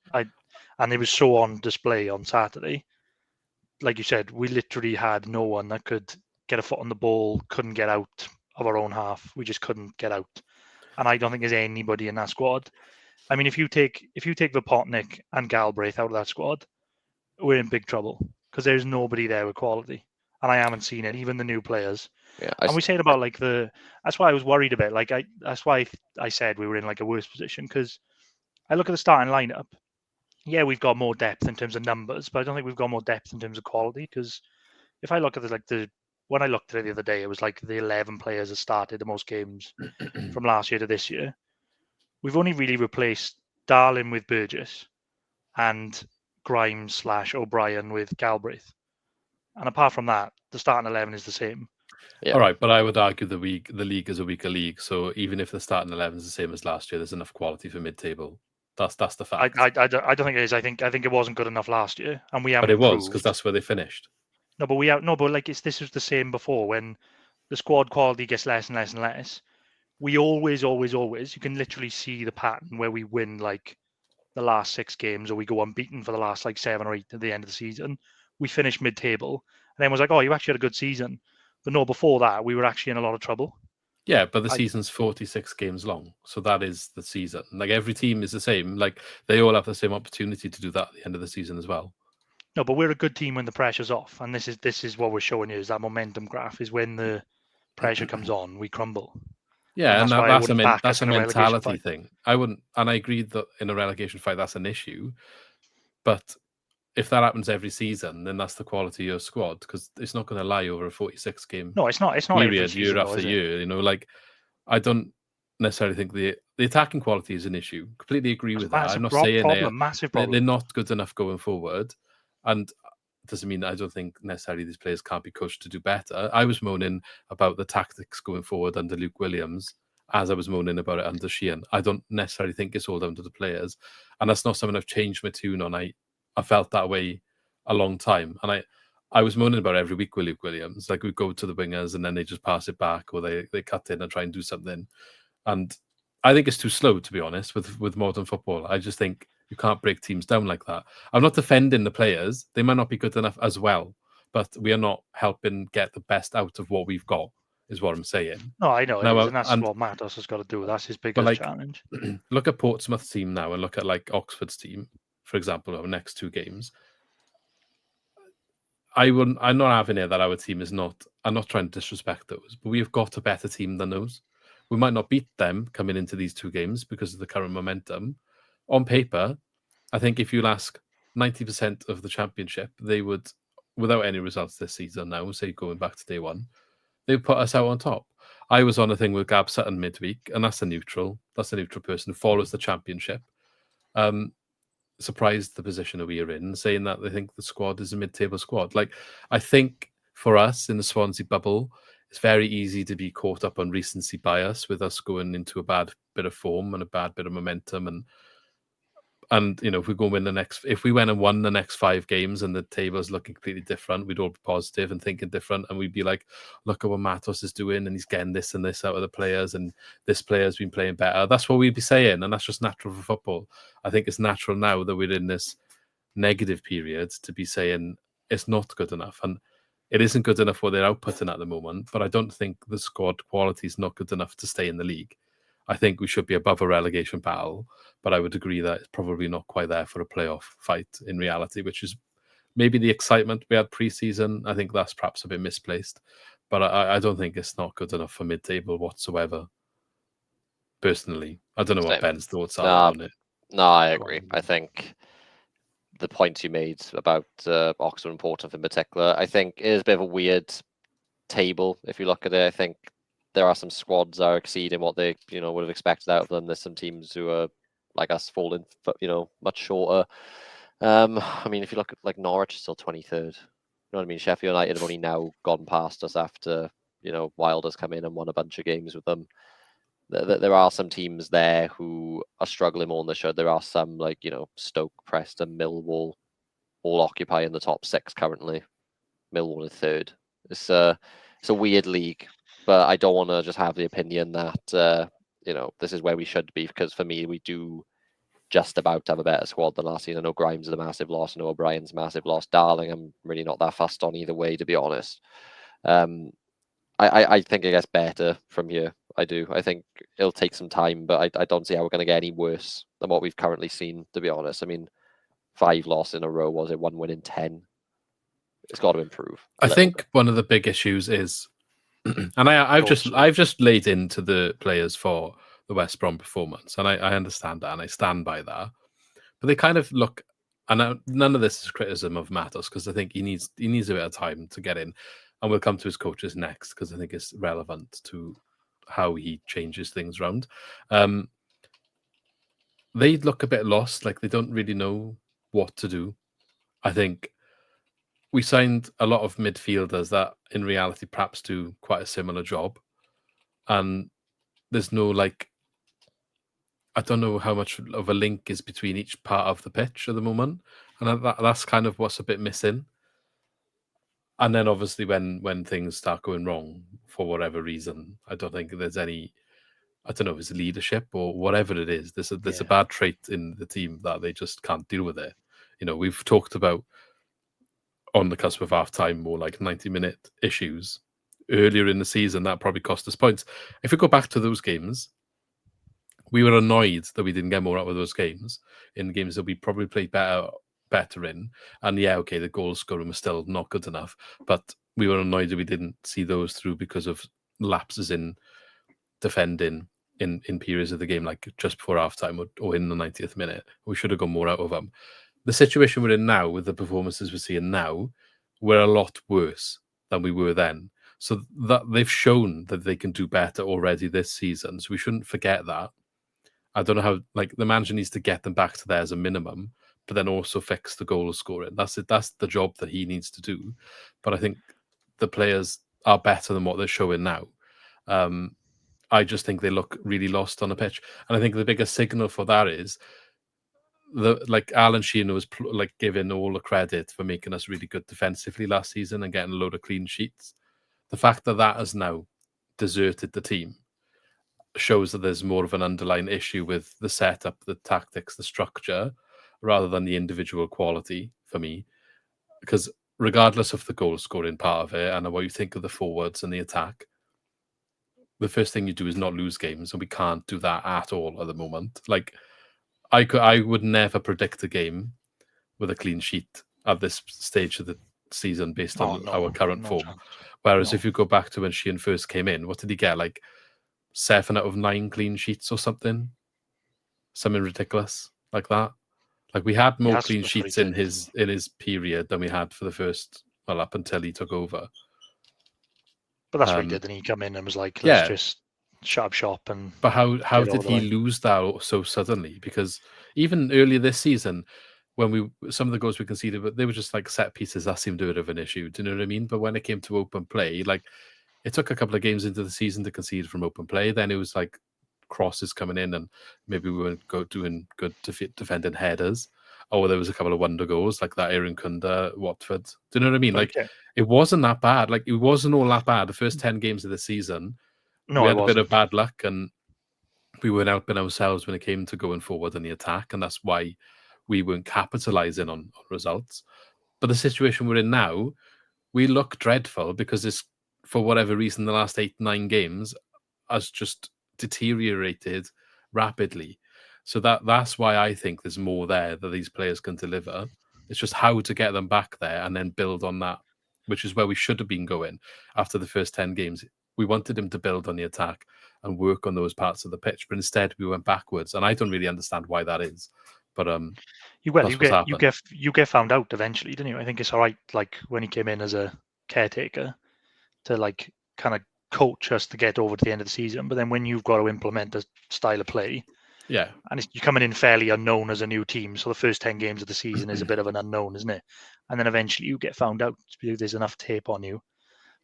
And it was so on display on Saturday. Like you said, we literally had no one that could get a foot on the ball, couldn't get out of our own half. We just couldn't get out. And I don't think there's anybody in that squad. I mean, if you take Vipotnik and Galbraith out of that squad, we're in big trouble because there's nobody there with quality. And I haven't seen it, even the new players. Yeah, and we said about like that's why I was worried about. Like that's why I said we were in like a worse position, because I look at the starting lineup. Yeah, we've got more depth in terms of numbers, but I don't think we've got more depth in terms of quality. Because if I look at when I looked at it the other day, it was like the 11 players that started the most games from last year to this year. We've only really replaced Darlin with Burgess and Grimes / O'Brien with Galbraith. And apart from that, the starting 11 is the same. Yeah. All right, but I would argue the league is a weaker league. So even if the starting 11 is the same as last year, there's enough quality for mid-table. That's the fact. I don't think it is. I think it wasn't good enough last year, and we haven't. But it was, because that's where they finished. No, but like this was the same before, when the squad quality gets less and less and less. We always, you can literally see the pattern where we win like the last 6 games, or we go unbeaten for the last like 7 or 8 at the end of the season. We finish mid-table, and then was like, oh, you actually had a good season. But no, before that, we were actually in a lot of trouble. Yeah, but the season's 46 games long, so that is the season. Like every team is the same. Like they all have the same opportunity to do that at the end of the season as well. No, but we're a good team when the pressure's off, and this is what we're showing you, is that momentum graph is when the pressure comes on, we crumble. Yeah, and that's a mentality thing. I wouldn't, and I agree that in a relegation fight that's an issue, but if that happens every season, then that's the quality of your squad, because it's not going to lie over a 46 game. No, it's not period, year after year. You know, like I don't necessarily think the attacking quality is an issue. Completely agree with that. I'm not saying they're not good enough going forward, and it doesn't mean I don't think necessarily these players can't be coached to do better. I was moaning about the tactics going forward under Luke Williams, as I was moaning about it under Sheehan. I don't necessarily think it's all down to the players, and that's not something I've changed my tune on. I felt that way a long time, and I was moaning about every week with Luke Williams. Like, we go to the wingers and then they just pass it back, or they cut in and try and do something. And I think it's too slow, to be honest, with modern football. I just think you can't break teams down like that. I'm not defending the players. They might not be good enough as well, but we are not helping get the best out of what we've got, is what I'm saying. No, I know it Now, is, and that's what Matos has got to do. That's his biggest like, challenge. Look at Portsmouth's team now and look at like Oxford's team, for example, our next 2 games. I'm not having it that our team is not. I'm not trying to disrespect those, but we've got a better team than those. We might not beat them coming into these 2 games because of the current momentum. On paper, I think if you'll ask 90% of the championship, they would, without any results this season now, say going back to day one, they would put us out on top. I was on a thing with Gab Sutton midweek, and that's a neutral. That's a neutral person who follows the championship. Surprised the position that we are in, saying that they think the squad is a mid-table squad. Like, I think for us in the Swansea bubble, it's very easy to be caught up on recency bias with us going into a bad bit of form and a bad bit of momentum, and if we go and win if we went and won the next 5 games and the table's looking completely different, we'd all be positive and thinking different, and we'd be like, look at what Matos is doing, and he's getting this and this out of the players, and this player's been playing better. That's what we'd be saying, and that's just natural for football. I think it's natural now that we're in this negative period to be saying it's not good enough, and it isn't good enough what they're outputting at the moment, but I don't think the squad quality is not good enough to stay in the league. I think we should be above a relegation battle, but I would agree that it's probably not quite there for a playoff fight in reality, which is maybe the excitement we had pre-season. I think that's perhaps a bit misplaced, but I don't think it's not good enough for mid-table whatsoever, personally. I don't know what Ben's thoughts are on it. No, I agree. I think the points you made about Oxford and Portsmouth in particular, I think it is a bit of a weird table if you look at it. I think there are some squads that are exceeding what they would have expected out of them. There's some teams who are like us falling much shorter. I mean, if you look at like Norwich, still 23rd. You know what I mean? Sheffield United have only now gone past us after Wilder's come in and won a bunch of games with them. There are some teams there who are struggling more than they should. There are some like Stoke, Preston, Millwall, all occupying the top 6 currently. Millwall is 3rd. It's a weird league, but I don't want to just have the opinion that this is where we should be, because for me we do just about have a better squad than last season. I know Grimes is a massive loss. I know O'Brien's a massive loss. Darling, I'm really not that fussed on either way, to be honest. I think it gets better from here. I do. I think it'll take some time, but I don't see how we're going to get any worse than what we've currently seen, to be honest. I mean, 5 losses in a row, was it 1 win in 10? It's got to improve. I think one of the big issues is, and I've just laid into the players for the West Brom performance, and I understand that, and I stand by that. But they kind of look, and none of this is criticism of Matos, because I think he needs a bit of time to get in, and we'll come to his coaches next, because I think it's relevant to how he changes things around. They look a bit lost, like they don't really know what to do. I think we signed a lot of midfielders that in reality perhaps do quite a similar job. And there's no, like, I don't know how much of a link is between each part of the pitch at the moment. And that's kind of what's a bit missing. And then obviously when things start going wrong for whatever reason, I don't think there's any, I don't know if it's leadership or whatever it is. There's a bad trait in the team that they just can't deal with it. We've talked about on the cusp of half-time, more like 90-minute issues earlier in the season that probably cost us points. If we go back to those games, we were annoyed that we didn't get more out of those games, in games that we probably played better in. And the goal scoring was still not good enough, but we were annoyed that we didn't see those through because of lapses in defending in periods of the game, like just before half-time or in the 90th minute. We should have got more out of them. The situation we're in now, with the performances we're seeing now, we're a lot worse than we were then. So that they've shown that they can do better already this season. So we shouldn't forget that. I don't know how, like, the manager needs to get them back to there as a minimum, but then also fix the goal scoring. That's it. That's the job that he needs to do. But I think the players are better than what they're showing now. I just think they look really lost on the pitch. And I think the biggest signal for that is Alan Sheehan was given all the credit for making us really good defensively last season and getting a load of clean sheets. The fact that has now deserted the team shows that there's more of an underlying issue with the setup, the tactics, the structure, rather than the individual quality for me. Because regardless of the goal scoring part of it and what you think of the forwards and the attack, the first thing you do is not lose games, and we can't do that at all at the moment. I would never predict a game with a clean sheet at this stage of the season based on our current form. Chance. Whereas if you go back to when Sheehan first came in, what did he get? 7 out of 9 clean sheets or something ridiculous like that. We had more clean sheets in his period than we had for the first, up until he took over. But that's what he did. Then he come in and was like, let's just shut up shop. But how did he lose that so suddenly? Because even earlier this season, when some of the goals we conceded, but they were just set pieces, that seemed a bit of an issue. Do you know what I mean? But when it came to open play, it took a couple of games into the season to concede from open play. Then it was crosses coming in, and maybe we weren't doing good defending headers. Or there was a couple of wonder goals like that Aaron Kunda, Watford. Do you know what I mean? It wasn't that bad. It wasn't all that bad. The first 10 games of the season, we had a bit of bad luck, and we weren't outbid ourselves when it came to going forward in the attack, and that's why we weren't capitalising on results. But the situation we're in now, we look dreadful because it's, for whatever reason, the last 8-9 games has just deteriorated rapidly. So that's why I think there's more there that these players can deliver. It's just how to get them back there and then build on that, which is where we should have been going after the first 10 games. We wanted him to build on the attack and work on those parts of the pitch, but instead we went backwards, and I don't really understand why that is. But you get found out eventually, didn't you? I think it's all right. When he came in as a caretaker to kind of coach us to get over to the end of the season, but then when you've got to implement a style of play, and you're coming in fairly unknown as a new team, so the first 10 games of the season is a bit of an unknown, isn't it? And then eventually you get found out because there's enough tape on you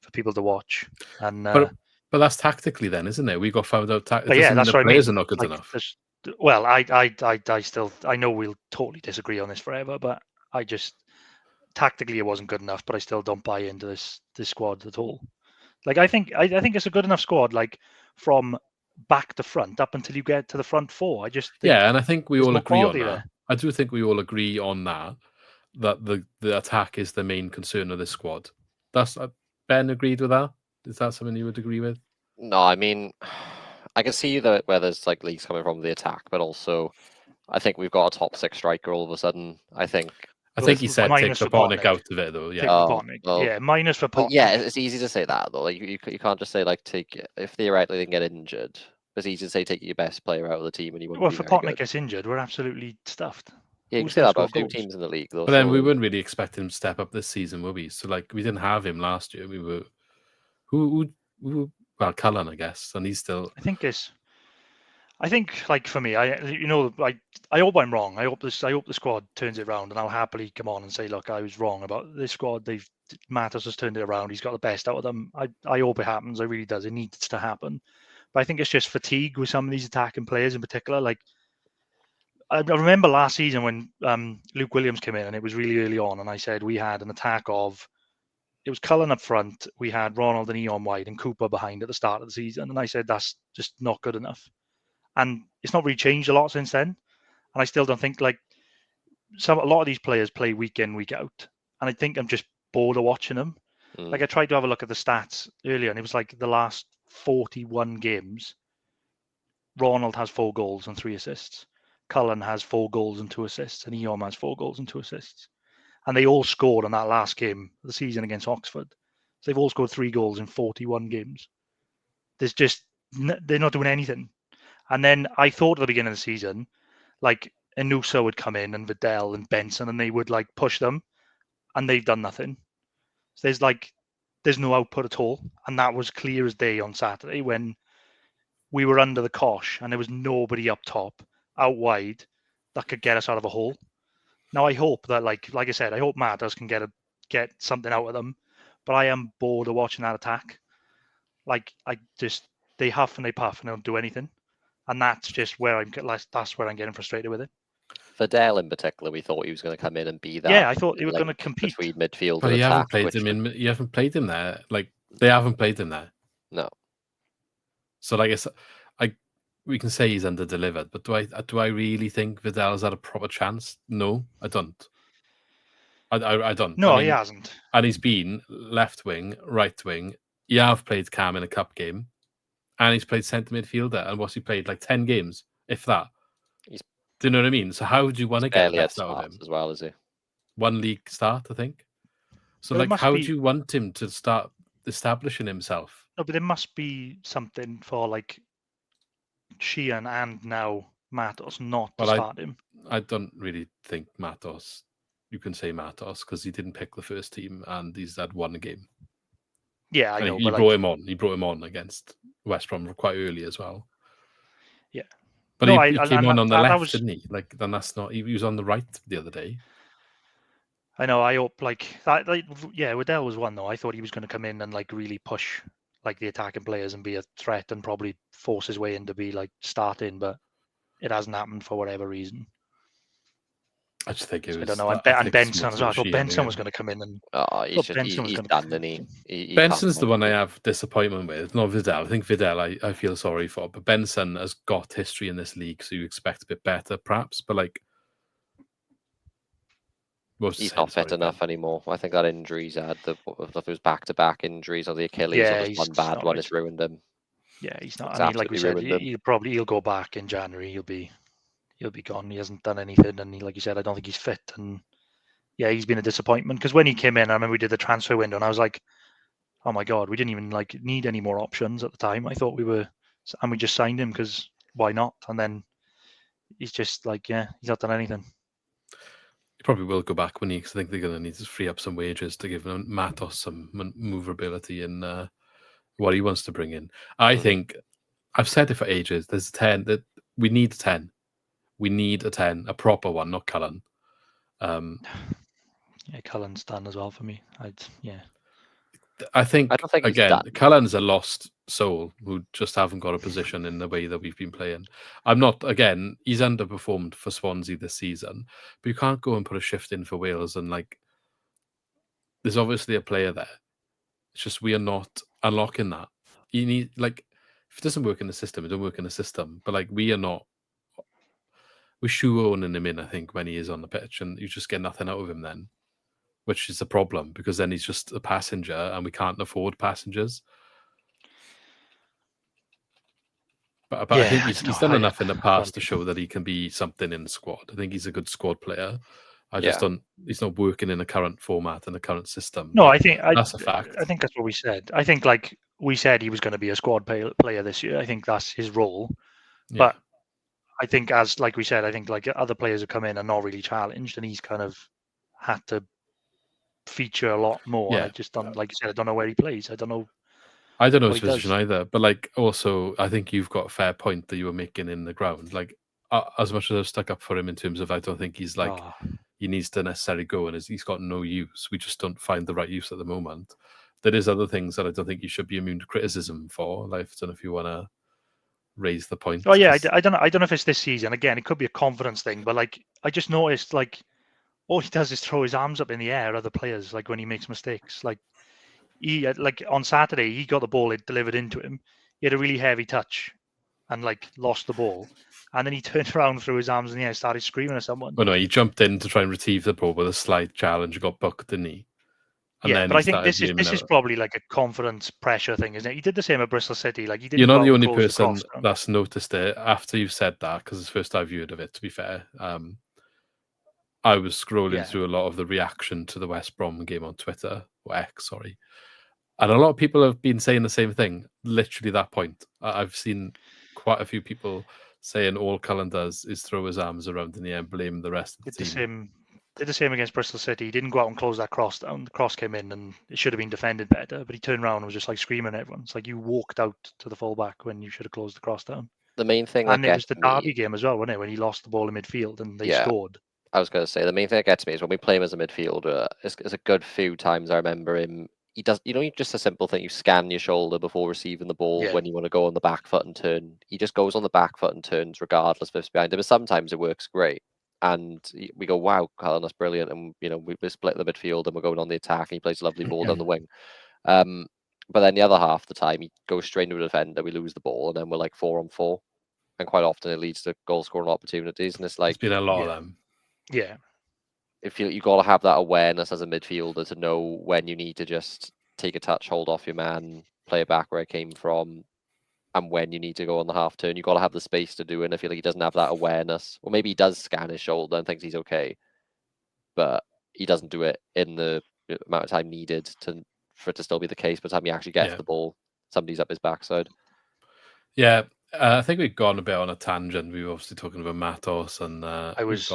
for people to watch. And but that's tactically, then, isn't it? We got found out. That's what I mean. Players are not good enough. Well, I know we'll totally disagree on this forever, but I just tactically it wasn't good enough. But I still don't buy into this squad at all. I think it's a good enough squad. From back to front up until you get to the front four. I just think and I think we all agree on that. I do think we all agree on that the attack is the main concern of this squad. That's Ben agreed with that. Is that something you would agree with? No, I mean, I can see that where there's leaks coming from the attack, but also I think we've got a top 6 striker all of a sudden. I think he said take Sapotnik out of it, though. Yeah, minus for Potnik. Yeah, it's easy to say that, though. You can't just say take, if theoretically they can get injured. It's easy to say take your best player out of the team and you wouldn't. Well, if Potnik gets injured, we're absolutely stuffed. Yeah, you can say that about a few teams in the league, though. But then we wouldn't really expect him to step up this season, will we? So we didn't have him last year. We were well, Cullen, I guess, and he's still. I think for me, I hope I'm wrong. I hope the squad turns it around, and I'll happily come on and say, look, I was wrong about this squad. Matos has turned it around. He's got the best out of them. I hope it happens. It really does. It needs to happen. But I think it's just fatigue with some of these attacking players in particular. I remember last season when Luke Williams came in, and it was really early on, and I said we had an attack of. It was Cullen up front. We had Ronald and Eon wide and Cooper behind at the start of the season. And I said, that's just not good enough. And it's not really changed a lot since then. And I still don't think a lot of these players play week in, week out. And I think I'm just bored of watching them. I tried to have a look at the stats earlier, and it was the last 41 games. Ronald has 4 goals and 3 assists. Cullen has 4 goals and 2 assists. And Eon has 4 goals and 2 assists. And they all scored on that last game of the season against Oxford. So they've all scored 3 goals in 41 games. They're not doing anything. And then I thought at the beginning of the season, Anusa would come in and Vidal and Benson, and they would push them, and they've done nothing. So there's no output at all. And that was clear as day on Saturday when we were under the cosh and there was nobody up top, out wide, that could get us out of a hole. Now, I hope that, like I said, I hope Matos can get something out of them, but I am bored of watching that attack. They huff and they puff and they don't do anything, and that's just where that's where I'm getting frustrated with it. Vidal in particular, we thought he was going to come in and be that. Yeah, I thought they were going to link compete. between midfield But and you attack. haven't played him in. You haven't played him there. Like they haven't played him there. No. So like we can say he's under delivered, but do I really think Vidal's had a proper chance? No, I don't. I don't. No, I mean, he hasn't. And he's been left wing, right wing. You have played Cam in a cup game, and he's played centre midfielder. And what's he played? Like 10 games, if that. He's Do you know what I mean? So how would you want to get barely had less out of him? starts as well, is he? One league start, I think. So There like, must how be- would you want him to start establishing himself? No, but there must be something for like Sheehan and now Matos not to Well, start him. I don't really think Matos. You can say Matos because he didn't pick the first team and he's had one game. Yeah, I And know. he but brought like, him on. He brought him on against West Brom quite early as well. Yeah. But No, he came on the that left, was- didn't he? Like then that's not. He was on the right the other day. I know. I hope like that. Like, yeah, Waddell was one though. I thought he was going to come in and like really push like the attacking players and be a threat and probably force his way in to be like starting, but it hasn't happened for whatever reason. I just think it So was. I don't know. And, I think it's Benson more as well. I thought Sheehan Benson again. was going to come in and He's Benson was gonna- done, isn't he? Benson's the one I have disappointment with, not Vidal. I think Vidal I feel sorry for, but Benson has got history in this league, so you expect a bit better, perhaps. But like, He's not fit enough anymore. I think that injuries had those back-to-back injuries or the Achilles Yeah, or he's just one bad not one right. has ruined him. Yeah, he's not. It's I mean, like we said, absolutely ruined him. he'll go back in January. He'll be gone. He hasn't done anything, and like you said, I don't think he's fit. And yeah, he's been a disappointment because when he came in, I remember we did the transfer window, and I was like, oh my god, we didn't even like need any more options at the time. I thought we were, and we just signed him because why not? And then he's just like, yeah, he's not done anything. He probably will go back when because I think they're going to need to free up some wages to give Matos some maneuverability in what he wants to bring in. I think I've said it for ages. There's a 10 that we need a 10. We need a 10, a proper one, not Cullen. Yeah, Cullen's done as well for me. I I don't think he's again, done. Cullen's a lost soul who just haven't got a position in the way that we've been playing. He's underperformed for Swansea this season, but you can't go and put a shift in for Wales and like, there's obviously a player there. It's just we are not unlocking that. You need like, if it doesn't work in the system, it don't work in the system. But like, we're shoehorning him in, I think, when he is on the pitch, and you just get nothing out of him then. Which is a problem because then he's just a passenger and we can't afford passengers. But I think he's done enough in the past to show that he can be something in the squad. I think he's a good squad player. I just don't. He's not working in the current format and the current system. No, I think that's a fact. I think that's what we said. I think like we said he was going to be a squad player this year. I think that's his role. Yeah. But I think as like we said, I think like other players have come in and not really challenged, and he's kind of had to feature a lot more. Yeah. I just don't, like you said, I don't know where he plays. I don't know his position either. But like, also, I think you've got a fair point that you were making in the ground. Like, as much as I've stuck up for him in terms of, I don't think he's like he needs to necessarily go and he's got no use. We just don't find the right use at the moment. There is other things that I don't think you should be immune to criticism for. Like, I don't know if you want to raise the point. Oh yeah, I don't know if it's this season. Again, it could be a confidence thing, but like I just noticed like all he does is throw his arms up in the air at other players, like when he makes mistakes. Like he like on Saturday, he got the ball, it delivered into him. He had a really heavy touch and like lost the ball. And then he turned around, threw his arms in the air, started screaming at someone. Well, no, he jumped in to try and retrieve the ball with a slide challenge, got booked, didn't he? And yeah, but I think this is probably like a confidence pressure thing, isn't it? He did the same at Bristol City. Like he didn't. You're not the only person that's noticed it after you've said that, because it's the first I've heard of it, to be fair. I was scrolling through a lot of the reaction to the West Brom game on Twitter, or X, sorry. And a lot of people have been saying the same thing, literally that point. I've seen quite a few people saying all Cullen does is throw his arms around in the air and blame the rest of the team. Did the same against Bristol City. He didn't go out and close that cross down. The cross came in and it should have been defended better, but he turned around and was just like screaming at everyone. It's like you walked out to the fullback when you should have closed the cross down. The main thing and it was the Derby game as well, wasn't it? When he lost the ball in midfield and they scored. I was going to say, the main thing that gets me is when we play him as a midfielder, it's a good few times I remember him. He does, just a simple thing. You scan your shoulder before receiving the ball when you want to go on the back foot and turn. He just goes on the back foot and turns regardless if it's behind him. But sometimes it works great. and we go, wow, Callum, that's brilliant. And, we split the midfield and we're going on the attack and he plays a lovely ball down the wing. But then the other half of the time, he goes straight into a defender, we lose the ball, and then we're like 4-on-4. And quite often it leads to goal scoring opportunities. And it's like, It's been a lot of them. Yeah. If you got to have that awareness as a midfielder to know when you need to just take a touch, hold off your man, play it back where it came from, and when you need to go on the half turn. You got to have the space to do it. And I feel like he doesn't have that awareness, or maybe he does scan his shoulder and thinks he's okay, but he doesn't do it in the amount of time needed for it to still be the case. By the time he actually gets the ball, somebody's up his backside. Yeah, I think we've gone a bit on a tangent. We were obviously talking about Matos, and I was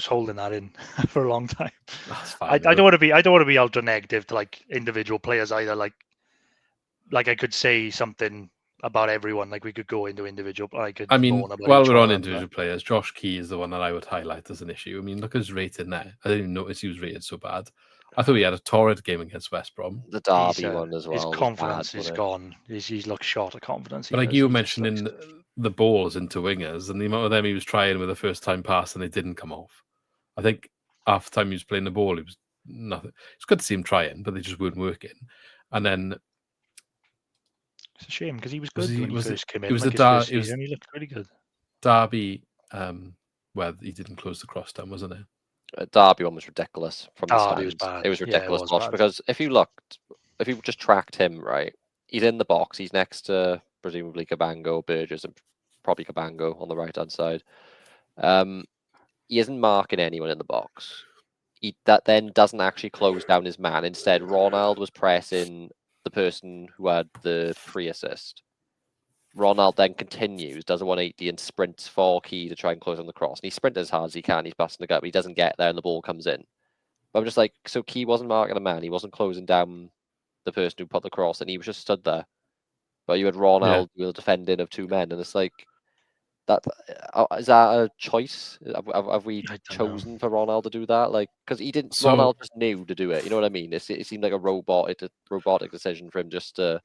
holding that in for a long time. That's fine. I don't want to be ultra negative to like individual players either. Like I could say something about everyone. Like we could go into individual. I mean, while we're on individual players, Josh Key is the one that I would highlight as an issue. I mean, look at his rating there. I didn't even notice he was rated so bad. I thought he had a torrid game against West Brom. The Derby one as well. His confidence is gone. He's looked short of confidence. But like you were mentioning the balls into wingers and the amount of them he was trying with a first-time pass and they didn't come off. I think half the time he was playing the ball, it was nothing. It's good to see him trying, but they just weren't working. And then it's a shame because he was good when he first came in. It was he looked really good. Derby, where he didn't close the cross down, wasn't it? Derby one was ridiculous from the start. It was ridiculous to watch because if you just tracked him right, he's in the box. He's next to presumably Cabango, Burgess, and probably Cabango on the right hand side. He isn't marking anyone in the box. That then doesn't actually close down his man. Instead, Ronald was pressing the person who had the free assist. Ronald then continues, does a 180 and sprints for Key to try and close on the cross. And he sprints as hard as he can. He's busting the gut, but he doesn't get there and the ball comes in. But I'm just like, so Key wasn't marking a man. He wasn't closing down the person who put the cross and he was just stood there. But you had Ronald with a defending of two men. And it's like, is that a choice? Have we chosen for Ronald to do that? Like, because he didn't. Ronald just knew to do it. You know what I mean? It seemed like a robotic decision for him just to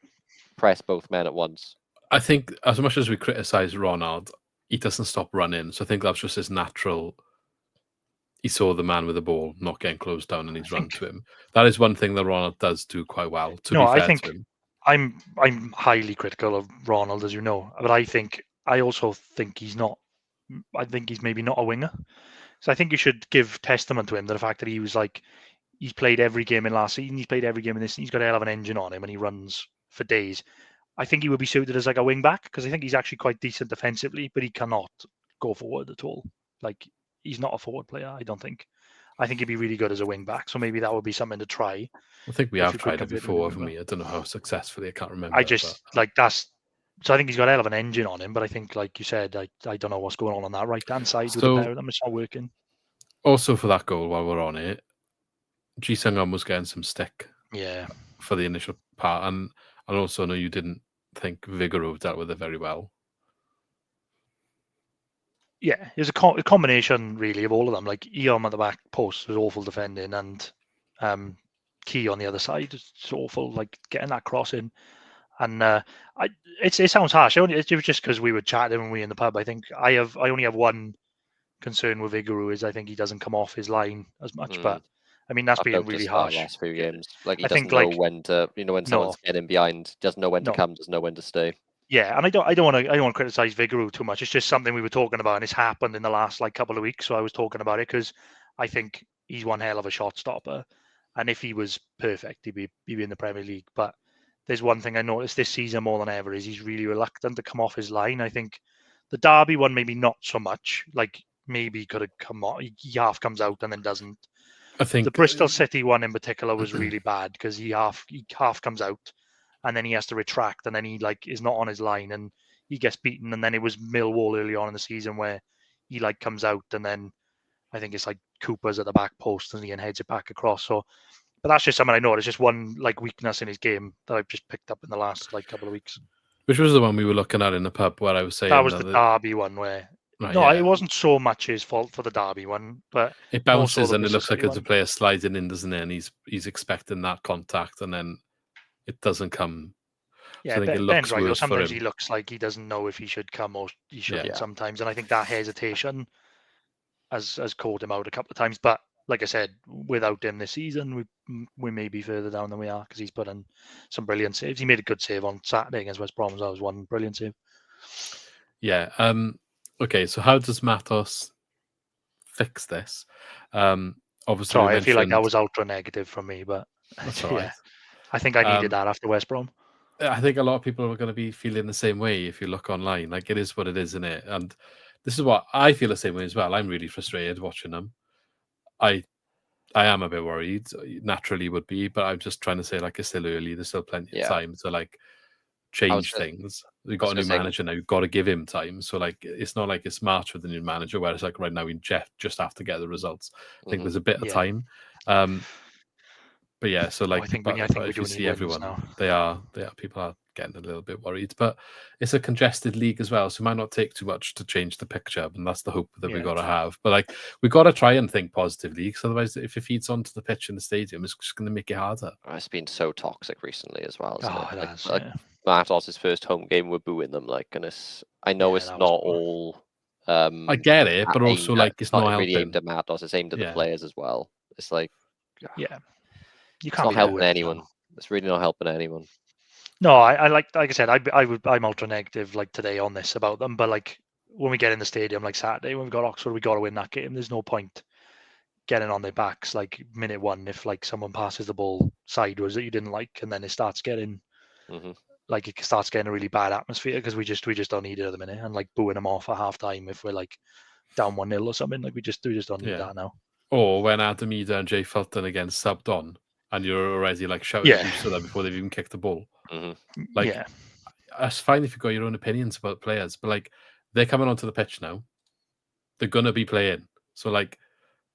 press both men at once. I think as much as we criticize Ronald, he doesn't stop running. So I think that's just his natural. He saw the man with the ball not getting closed down, and he's run to him. That is one thing that Ronald does do quite well. I think I'm highly critical of Ronald, as you know, but I also think he's not. I think he's maybe not a winger. So I think you should give testament to him to the fact that he was like, he's played every game in last season, he's played every game in this. He's got a hell of an engine on him, and he runs for days. I think he would be suited as like a wing back because I think he's actually quite decent defensively, but he cannot go forward at all. Like he's not a forward player, I don't think. I think he'd be really good as a wing back. So maybe that would be something to try. I think we have tried it before, haven't we? I don't know how successfully. I can't remember. So I think he's got a hell of an engine on him, but I think, like you said, I don't know what's going on that right-hand side with the pair of them. It's not working. Also, for that goal, while we're on it, Ji-sung was getting some stick. Yeah. For the initial part, and also know you didn't think Vigouroux dealt with it very well. Yeah, it was a combination really of all of them. Like Eom at the back post was awful defending, and Key on the other side is awful. Like getting that cross in. And it sounds harsh. It was just because we were chatting when we were in the pub. I think I only have one concern with Vigouroux is I think he doesn't come off his line as much. But I mean that's being really harsh. Last few games, like he doesn't know when to, when someone's getting behind, doesn't know when to come, doesn't know when to stay. Yeah, and I don't want to criticize Vigouroux too much. It's just something we were talking about, and it's happened in the last couple of weeks. So I was talking about it because I think he's one hell of a shot stopper, and if he was perfect, he'd be in the Premier League. But there's one thing I noticed this season more than ever is he's really reluctant to come off his line. I think the Derby one maybe not so much. Like maybe he could have come on. He half comes out and then doesn't. I think the Bristol City one in particular was really bad because he half comes out and then he has to retract and then he is not on his line and he gets beaten. And then it was Millwall early on in the season where he comes out and then I think it's Cooper's at the back post and he heads it back across. So. But that's just something I noticed. Just one weakness in his game that I've just picked up in the last couple of weeks. Which was the one we were looking at in the pub where I was saying that was the Derby one where it wasn't so much his fault for the Derby one, but it bounces and it looks like it's a player sliding in, doesn't it? And he's expecting that contact and then it doesn't come. Yeah, so I think it looks worse sometimes for him. He looks like he doesn't know if he should come or he shouldn't sometimes, and I think that hesitation has called him out a couple of times. But like I said, without him this season, we may be further down than we are because he's put in some brilliant saves. He made a good save on Saturday against West Brom. That was one brilliant save. Yeah. Okay. So how does Matos fix this? Obviously, Sorry, we I feel like that mentioned- was ultra negative from me, but That's all right. I think I needed that after West Brom. I think a lot of people are going to be feeling the same way if you look online. Like, it is what it is, isn't it? And this is what I feel the same way as well. I'm really frustrated watching them. I am a bit worried. Naturally, would be, but I'm just trying to say, like, it's still early. There's still plenty of time to like change things. We've got a new manager now. You've got to give him time. So like, it's not like it's March with the new manager where it's like right now we just have to get the results. I think there's a bit of time. But yeah, so like, I think but if you see everyone, now. they are people are getting a little bit worried. But it's a congested league as well, so it might not take too much to change the picture, and that's the hope that we got to have. But like, we got to try and think positively, because otherwise, if it feeds onto the pitch in the stadium, it's just going to make it harder. It's been so toxic recently as well. Isn't it? Has, Matos' first home game, we're booing them. Like, and I know it's not all. I get it, but also like it's not really aimed at Matos. It's aimed at the players as well. It's like, you can't not helping anyone. It's really not helping anyone. No, I like I said, I'm ultra negative like today on this about them, but like when we get in the stadium like Saturday when we got Oxford, we got to win that game. There's no point getting on their backs like minute one if like someone passes the ball sideways that you didn't like, and then it starts getting like it starts getting a really bad atmosphere because we just don't need it at the minute, and like booing them off at half time if we're like down 1-0 or something, like we just don't need that now. Or when Adam Ida and Jay Fulton again subbed on, and you're already like shouting abuse at them before they've even kicked the ball. Like, it's fine if you've got your own opinions about players, but like, they're coming onto the pitch now. They're gonna be playing, so like,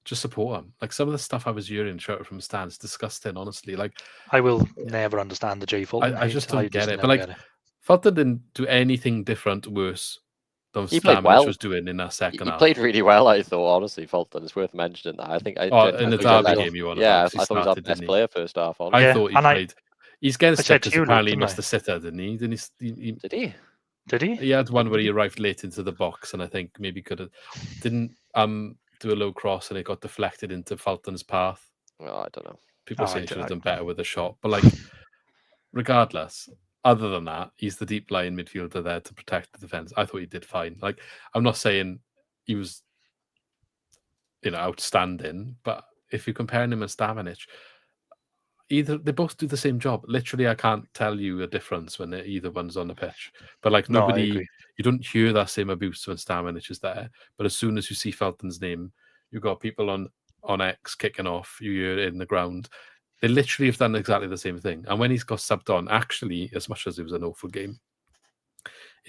just support them. Like, some of the stuff I was hearing shouted from the stands, disgusting. Honestly, like, I will never understand the Jay Fulton. I just don't get it. But like, Fulton didn't do anything different worse than Stamich was doing in that second half. He played really well, I thought. Honestly, Fulton is worth mentioning that. I think in the Derby game you won. Yeah, I thought he was our best player first half. I thought he played. He's getting stick because apparently he missed the sitter, didn't he? Did he? Did he? He had one where he arrived late into the box, and I think maybe didn't do a low cross, and it got deflected into Fulton's path. Oh, I don't know. People say he should have done better with a shot, but like, regardless, other than that, he's the deep lying midfielder there to protect the defense. I thought he did fine. Like, I'm not saying he was, outstanding, but if you're comparing him and Stamenic, they both do the same job. Literally, I can't tell you a difference when either one's on the pitch. But like, you don't hear that same abuse when Stamenic is there. But as soon as you see Felton's name, you've got people on X kicking off. You hear it in the ground. They literally have done exactly the same thing. And when he's got subbed on, actually, as much as it was an awful game,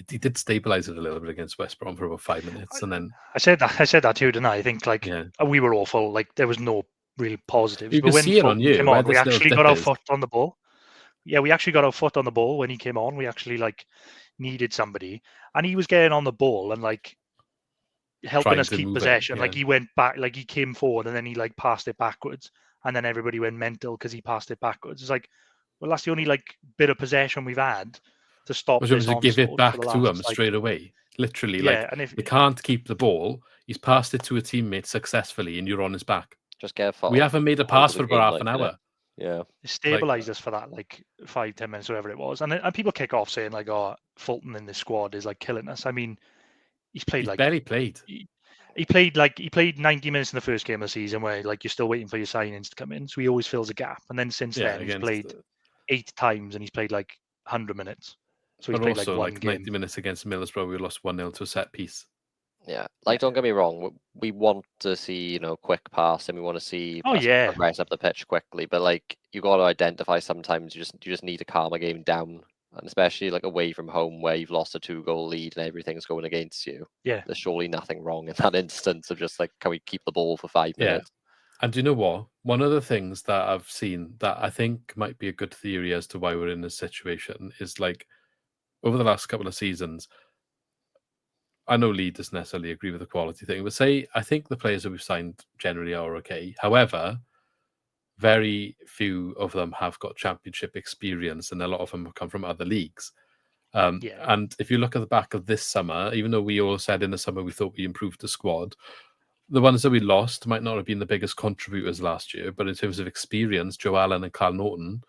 he did stabilize it a little bit against West Brom for about 5 minutes, and then I said that too, didn't I? I think like we were awful. Like there was no real positives. You can see it on you. Came on, we actually got our foot on the ball. Yeah, we actually got our foot on the ball when he came on. We actually like needed somebody, and he was getting on the ball and like helping us keep possession. Like he went back, like he came forward and then he like passed it backwards, and then everybody went mental because he passed it backwards. It's like, well, that's the only like bit of possession we've had to stop. To give it back to him straight away. Literally, and if they can't keep the ball, he's passed it to a teammate successfully, and you're on his back. Just get a we haven't made a pass for about half an hour. Yeah, it stabilized us for that like 5-10 minutes, whatever it was, and people kick off saying like, "Oh, Fulton in this squad is like killing us." I mean, he's barely played. He played 90 minutes in the first game of the season, where like you're still waiting for your signings to come in, so he always fills a gap. And then since then, he's played 8 times, and he's played like 100 minutes. So he's played also, like 90 minutes against Middlesbrough, we lost 1-0 to a set piece. Yeah, like don't get me wrong, we want to see quick passing, we want to see progress up the pitch quickly, but like you got to identify sometimes you just need to calm a game down, and especially like away from home where you've lost a 2-goal lead and everything's going against you. Yeah, there's surely nothing wrong in that instance of just like, can we keep the ball for 5 minutes? And do you know what? One of the things that I've seen that I think might be a good theory as to why we're in this situation is like over the last couple of seasons. I know Lee doesn't necessarily agree with the quality thing, but I think the players that we've signed generally are okay. However, very few of them have got championship experience, and a lot of them have come from other leagues. And if you look at the back of this summer, even though we all said in the summer we thought we improved the squad, the ones that we lost might not have been the biggest contributors last year, but in terms of experience, Joe Allen and Carl Norton,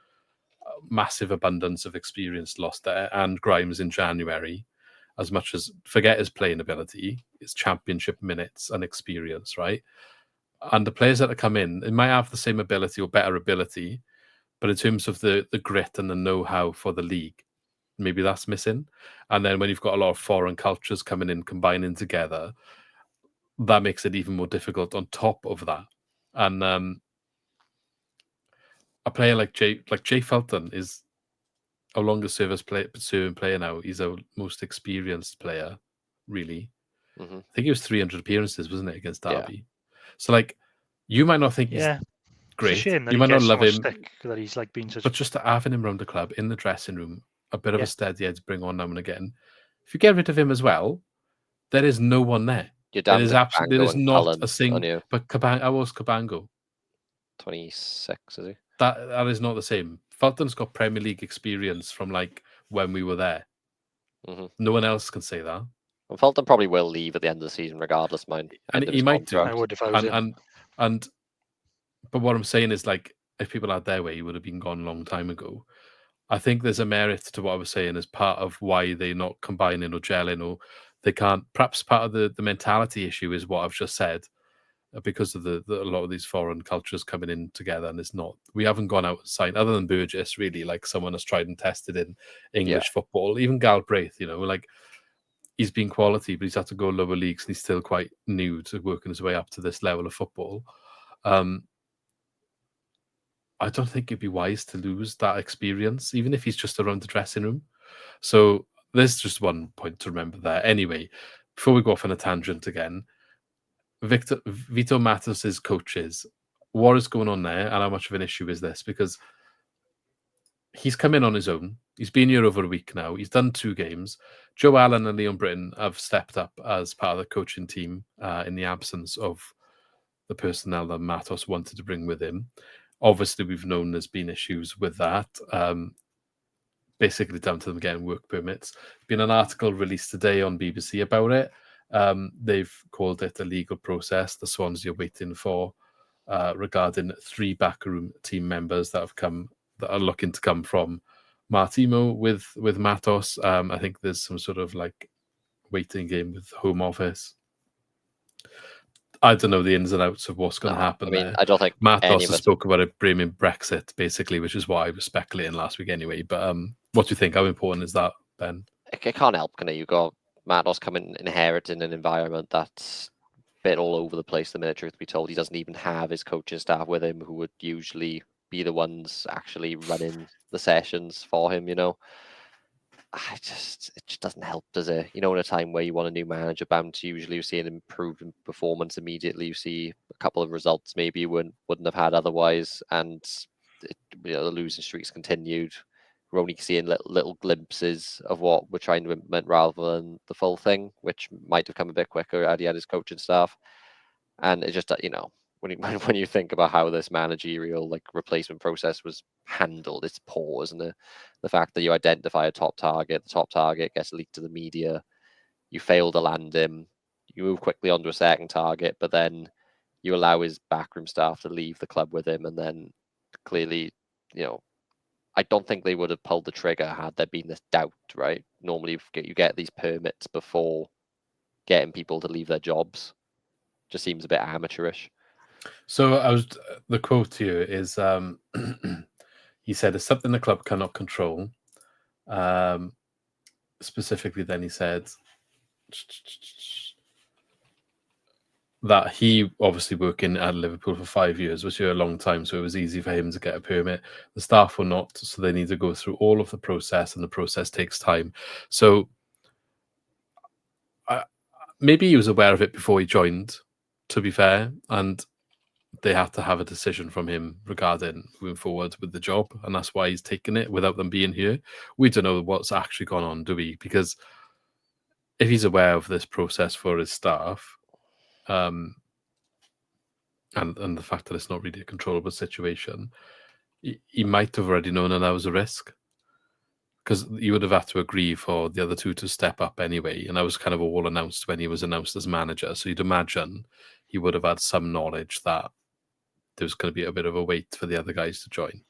massive abundance of experience lost there, and Grimes in January. As much as forget his playing ability, it's championship minutes and experience, right? And the players that have come in, they might have the same ability or better ability, but in terms of the grit and the know-how for the league, maybe that's missing. And then when you've got a lot of foreign cultures coming in, combining together, that makes it even more difficult on top of that. And a player like Jay Felton is our longest serving player now. He's our most experienced player, really. Mm-hmm. I think it was 300 appearances, wasn't it, against Derby? Yeah. So, like, you might not think he's great. It's a shame that you might not love him, stick, that he's like been such. But just having him around the club in the dressing room, a bit of a steady head to bring on now and again. If you get rid of him as well, there is no one there. There is absolutely there is not a single. But how was Cabango? 26, is he? That is not the same. Felton's got Premier League experience from like when we were there. Mm-hmm. No one else can say that. And Felton probably will leave at the end of the season, regardless. And he might do. I would if I was him. But what I'm saying is, like, if people had their way, he would have been gone a long time ago. I think there's a merit to what I was saying as part of why they're not combining or gelling, or they can't. Perhaps part of the mentality issue is what I've just said, because of a lot of these foreign cultures coming in together, and it's not. We haven't gone out and signed, other than Burgess, really, like someone has tried and tested in English football. Even Galbraith, like, he's been quality, but he's had to go lower leagues, and he's still quite new to working his way up to this level of football. I don't think it'd be wise to lose that experience, even if he's just around the dressing room. So there's just one point to remember there. Anyway, before we go off on a tangent again, Vitor Matos' coaches, what is going on there, and how much of an issue is this? Because he's come in on his own. He's been here over a week now. He's done 2 games. Joe Allen and Leon Britton have stepped up as part of the coaching team in the absence of the personnel that Matos wanted to bring with him. Obviously, we've known there's been issues with that, basically down to them getting work permits. There's been an article released today on BBC about it. They've called it a legal process the Swans are waiting for regarding 3 backroom team members that are looking to come from Martimo with Matos. I think there's some sort of like waiting game with Home Office. I don't know the ins and outs of what's going to happen. I don't think Matos spoke about it blaming Brexit, basically, which is what I was speculating last week anyway. But what do you think? How important is that, Ben? It can't help, can it? You got Matos coming, inheriting an environment that's a bit all over the place. The minute truth be told, he doesn't even have his coaching staff with him, who would usually be the ones actually running the sessions for him. It just doesn't help, does it? In a time where you want a new manager bounce, usually you see an improved performance immediately. You see a couple of results maybe you wouldn't have had otherwise, and the losing streaks continued. We're only seeing little glimpses of what we're trying to implement rather than the full thing, which might have come a bit quicker had he had his coaching staff. And it just, when you think about how this managerial replacement process was handled, it's poor, isn't it? The fact that you identify a top target, the top target gets leaked to the media, you fail to land him, you move quickly onto a second target, but then you allow his backroom staff to leave the club with him, and then clearly, I don't think they would have pulled the trigger had there been this doubt, right? Normally you get these permits before getting people to leave their jobs. Just seems a bit amateurish. So the quote here is, he said, it's something the club cannot control. Specifically, then he said that he obviously working at Liverpool for 5 years, which is a long time, so it was easy for him to get a permit. The staff were not, so they need to go through all of the process, and the process takes time. So maybe he was aware of it before he joined, to be fair, and they had to have a decision from him regarding moving forward with the job, and that's why he's taken it without them being here. We don't know what's actually gone on, do we? Because if he's aware of this process for his staff, and the fact that it's not really a controllable situation, he might have already known that was a risk, because he would have had to agree for the other 2 to step up anyway, and that was kind of all announced when he was announced as manager. So you'd imagine he would have had some knowledge that there was going to be a bit of a wait for the other guys to join.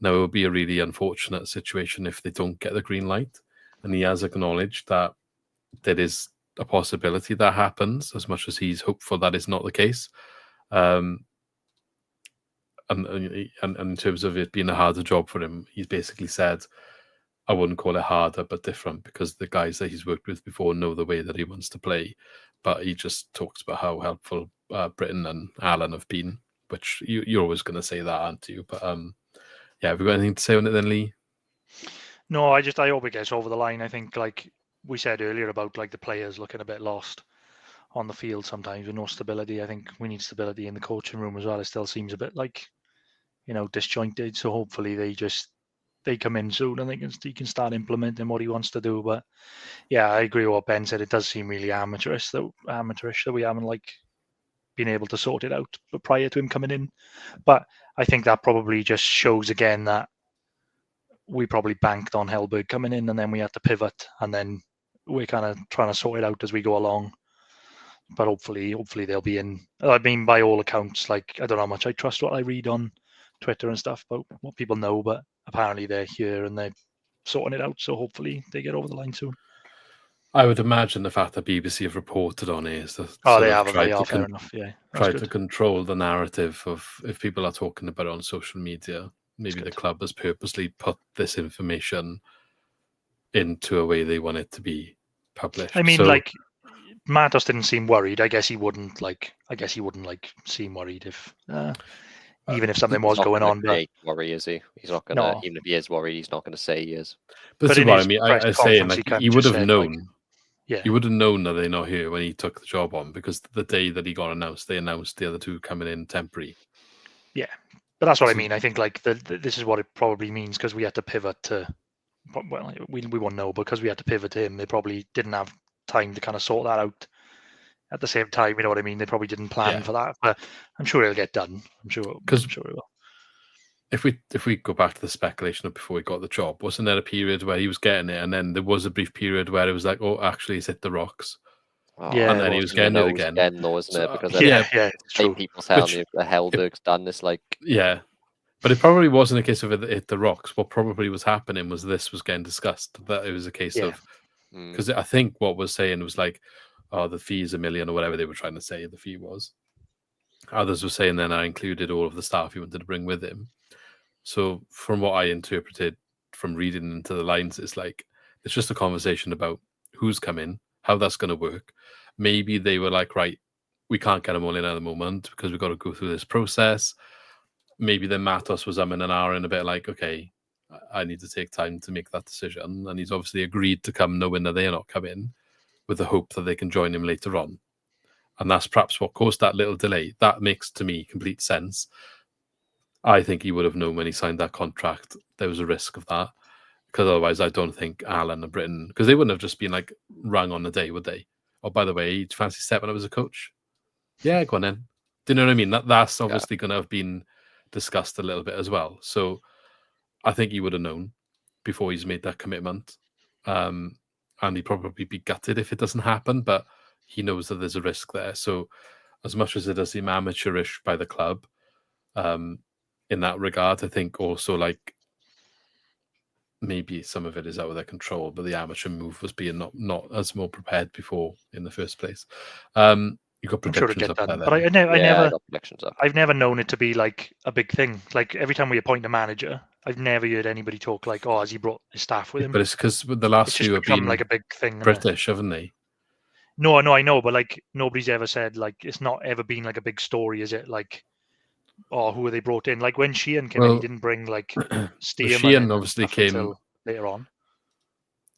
Now, it would be a really unfortunate situation if they don't get the green light, and he has acknowledged that there is a possibility that happens, as much as he's hopeful that is not the case. And in terms of it being a harder job for him, he's basically said, I wouldn't call it harder, but different, because the guys that he's worked with before know the way that he wants to play. But he just talks about how helpful Britton and Alan have been, which you're always going to say that, aren't you? But yeah, have you got anything to say on it then, Lee? No, I hope it gets over the line. I think, like we said earlier about like the players looking a bit lost on the field sometimes with no stability. I think we need stability in the coaching room as well. It still seems a bit like, disjointed. So hopefully they come in soon and he can start implementing what he wants to do. But yeah, I agree with what Ben said. It does seem really amateurish that we haven't like been able to sort it out prior to him coming in. But I think that probably just shows again that we probably banked on Hellberg coming in, and then we had to pivot, and then we're kind of trying to sort it out as we go along. But hopefully they'll be in. I mean, by all accounts, like, I don't know how much I trust what I read on Twitter and stuff about what people know, but apparently they're here and they're sorting it out. So hopefully they get over the line soon. I would imagine the fact that BBC have reported on it is that they have. Fair enough. Yeah, try to control the narrative of, if people are talking about it on social media, maybe the club has purposely put this information into a way they want it to be published. I mean, like, Matos didn't seem worried. I guess he wouldn't seem worried if even if something was going on. But worry, is he? He's not going to. Even if he is worried, he's not going to say he is. But this is what I mean. I say, like, he would have known. Like, yeah, he would have known that they're not here when he took the job on, because the day that he got announced, they announced the other two coming in temporary. Yeah, but that's what I mean. I think like this is what it probably means, because we had to pivot to. Well, we won't know, because we had to pivot to him. They probably didn't have time to kind of sort that out at the same time. You know what I mean? They probably didn't plan for that, but I'm sure it'll get done. I'm sure it will. If we go back to the speculation of before he got the job, wasn't there a period where he was getting it, and then there was a brief period where it was like, oh, actually, he's hit the rocks. Yeah, and then he was getting it again. Though, isn't it? Because it's true. People telling you that Hellberg's done this, like, yeah. But it probably wasn't a case of it hit the rocks. What probably was happening was this was getting discussed. That it was a case of, because I think what was saying was like, oh, the fee is $1 million, or whatever they were trying to say the fee was. Others were saying then I included all of the staff he wanted to bring with him. So from what I interpreted from reading into the lines, it's like, it's just a conversation about who's coming, how that's going to work. Maybe they were like, right, we can't get them all in at the moment because we've got to go through this process. Maybe then Matos was in an hour and a bit like, okay, I need to take time to make that decision. And he's obviously agreed to come knowing that they're not coming, with the hope that they can join him later on. And that's perhaps what caused that little delay. That makes, to me, complete sense. I think he would have known when he signed that contract there was a risk of that, because otherwise I don't think Alan and Britton, because they wouldn't have just been like rang on the day, would they? Oh, by the way, do you fancy stepping up as a coach? Yeah, go on then. Do you know what I mean? That's obviously going to have been discussed a little bit as well. So I think he would have known before he's made that commitment. And he'd probably be gutted if it doesn't happen, but he knows that there's a risk there. So as much as it does seem amateurish by the club, in that regard, I think also like maybe some of it is out of their control, but the amateur move was being not as more prepared before in the first place. You got predictions up there, but I've never known it to be like a big thing. Like every time we appoint a manager, I've never heard anybody talk like, oh, has he brought his staff with him? But it's because the last few have been like a big thing, British, haven't they? No, I know, but like nobody's ever said, like, it's not ever been like a big story, is it? Like, oh, who are they brought in? Like when Sheehan came in, he didn't bring like Stearman. Sheehan obviously came later on.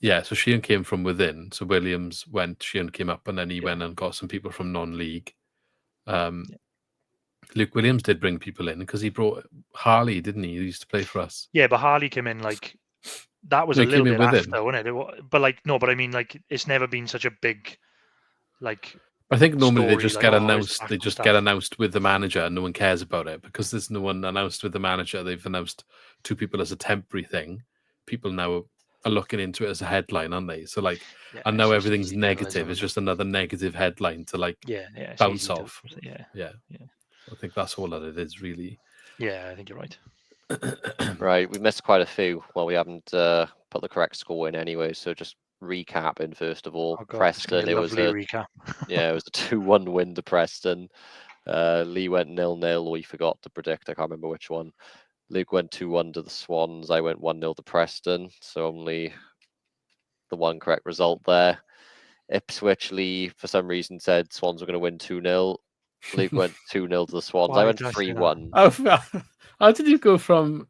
Yeah, so Sheehan came from within. So Williams went, Sheehan came up, and then he went and got some people from non-league. Luke Williams did bring people in because he brought Harley, didn't he? He used to play for us. Yeah, but Harley came in like that was a little bit after, wasn't it? But like no, but I mean like it's never been such a big like. I think normally they just get announced. They just get announced with the manager, and no one cares about it because there's no one announced with the manager. They've announced two people as a temporary thing. People now are looking into it as a headline, aren't they? So like, Yeah, and it's now just everything's easy negative. journalism, It's isn't it? just another negative headline to like Yeah, it's bounce easy to- off. yeah. I think that's all that it is, really. Yeah, I think you're right. Right, we missed quite a few. Well, we haven't put the correct score in anyway, so just recapping first of all. Oh God, it's gonna Preston, be a it was lovely a recap. it was a 2-1 win to Preston. Lee went 0-0. We forgot to predict. I can't remember which one. Luke went 2-1 to the Swans. I went 1-0 to Preston. So only the one correct result there. Ipswich, Lee, for some reason, said Swans were going to win 2-0. Luke went 2-0 to the Swans. Why I went did I say that? 3-1. How did you go from?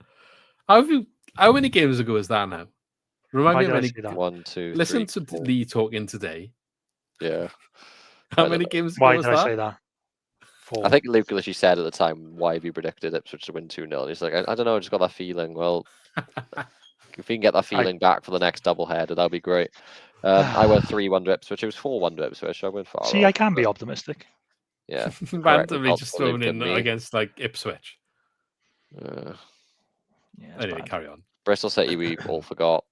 How many games ago is that now? Remind Why me did how I many. say that? 1, 2, Listen 3, to 4. Lee talking today. Yeah. How I many don't games ago Why was did I that? say that? I think Luke literally said at the time, why have you predicted Ipswich to win 2-0? He's like, I don't know, I just got that feeling. Well, if we can get that feeling back for the next doubleheader, that'll be great. I went 3-1 to Ipswich. It was 4-1 to Ipswich. I went far See, off, I can be but optimistic. yeah. correct Randomly result just for Luke thrown in and me. against like Ipswich. Uh, Yeah, it's Anyway, bad. carry on. Bristol City, we all forgot.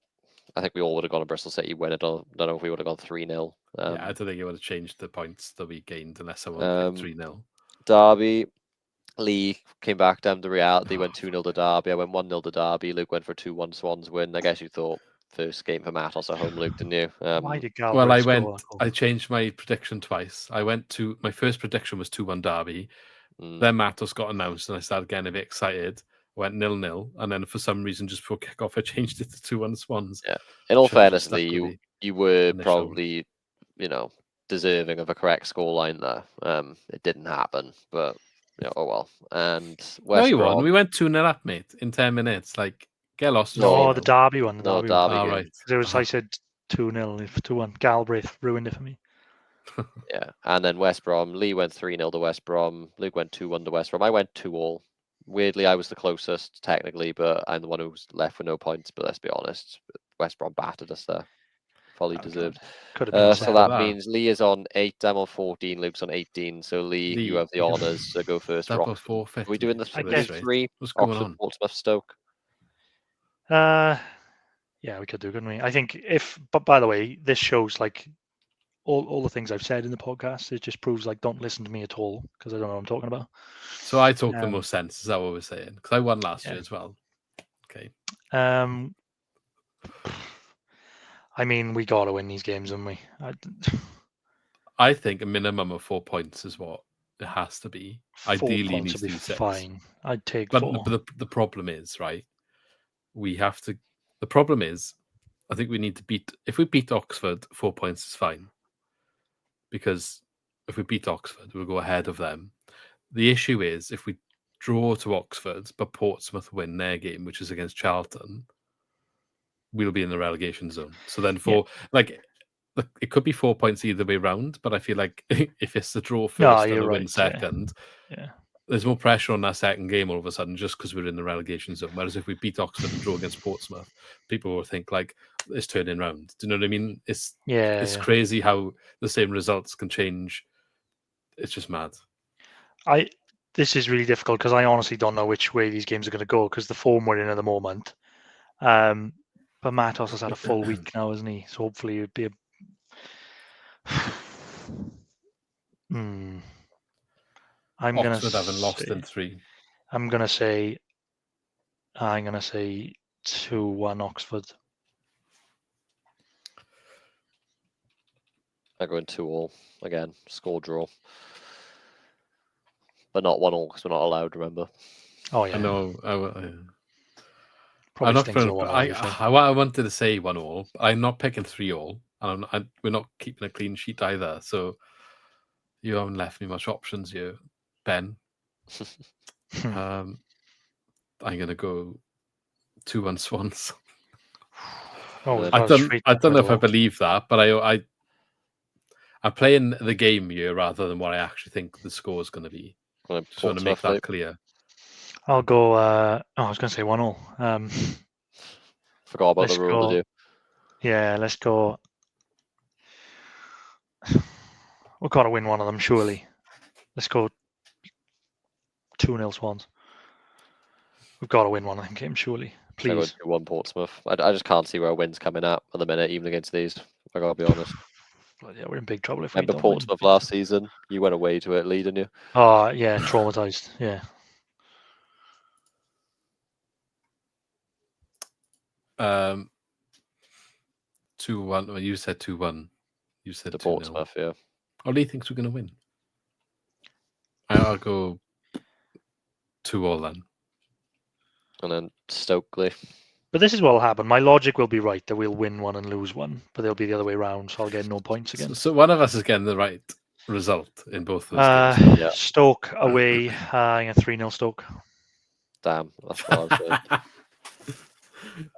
I think we all would have gone to Bristol City win it. I don't know if we would have gone 3-0. Yeah, I don't think it would have changed the points that we gained unless someone picked 3-0. Derby, Lee came back down to reality, went 2-0 to Derby. I went 1-0 to Derby. Luke went for 2-1 Swans win. I guess you thought first game for Matos at home, Luke, didn't you? Why did Galbraith Well, score? I changed my prediction twice. My first prediction was 2-1 Derby. Mm. Then Matos got announced and I started getting a bit excited. I went 0-0. And then for some reason, just before kickoff, I changed it to 2-1 Swans. Yeah. In all Should have fairness, stuck Lee, with you were initial. probably, deserving of a correct scoreline there. It didn't happen, but oh well. And No, West you won. Brom. We went 2-0 up, mate, in 10 minutes. Like, get lost. No, No, the Derby one. The No, Derby one. Derby All game. right. Because it was, I said 2-0, 2-1. Galbraith ruined it for me. Yeah, and then West Brom. Lee went 3-0 to West Brom. Luke went 2-1 to West Brom. I went 2-2. Weirdly, I was the closest technically, but I'm the one who was left with no points. But let's be honest, West Brom battered us there. Fully Oh, deserved. Could have been So 7. that that. means Lee is on 8. I'm on 14. Luke's on 18. So Lee, you have the honours. So go first. For Double Oxford. 450. Are we doing the I big guess- 3? What's going Oxford, on? Portsmouth, Stoke. Yeah, we could do, couldn't we? I think but by the way, this shows like all the things I've said in the podcast. It just proves like don't listen to me at all because I don't know what I'm talking about. So I talk the most sense. Is that what we're saying? Because I won last year as well. Okay. I mean, we got to win these games, haven't we? I think a minimum of 4 points is what it has to be. 4 Ideally, points needs would to be be 6. fine. I'd take But 4. the problem is, right? We have to. The problem is, I think we need to beat. If we beat Oxford, 4 points is fine. Because if we beat Oxford, we'll go ahead of them. The issue is if we draw to Oxford, but Portsmouth win their game, which is against Charlton, we'll be in the relegation zone. So then it could be 4 points either way round, but I feel like if it's the draw first and the win second, there's more pressure on that second game all of a sudden just because we're in the relegation zone. Whereas if we beat Oxford and draw against Portsmouth, people will think like it's turning round. Do you know what I mean? It's crazy how the same results can change. It's just mad. This is really difficult because I honestly don't know which way these games are going to go because the form we're in at the moment. But Matos has had a full week now, hasn't he? So hopefully it'd be Oxford haven't lost in 3. I'm gonna say 2-1 Oxford. I'm going 2-2 again. Score draw. But not 1-1 because we're not allowed, remember? Oh, yeah. I know. Probably stinks of 1-1. I wanted to say 1-1. I'm not picking 3-3. And we're not keeping a clean sheet either. So you haven't left me much options here, Ben. I'm going to go 2-1 Swans. I don't know if I believe that, but I'm playing the game here rather than what I actually think the score is going to be. Just want to make that clear. I'll go. I was going to say 1-1. Forgot about the rule, did you? Yeah, let's go. We've got to win one of them, surely. Let's go 2-0 Swans. We've got to win one of them games, surely. I go Please. 2-1 Portsmouth. I just can't see where a win's coming at the minute, even against these. I gotta be honest. Well, yeah, we're in big trouble if we Remember don't Portsmouth win. last season? You went away to Italy, didn't you? Oh, yeah, traumatized. Yeah. 2-1. Well, you said 2-1. You said To 2-0. Portsmouth, yeah. Lee thinks we're going to win. I'll go 2-all then. And then Stokely. But this is what will happen. My logic will be right that we'll win one and lose one, but they'll be the other way around, so I'll get no points again. So one of us is getting the right result in both those games. Yeah. Stoke away. I got 3-0 Stoke. Damn, that's what I was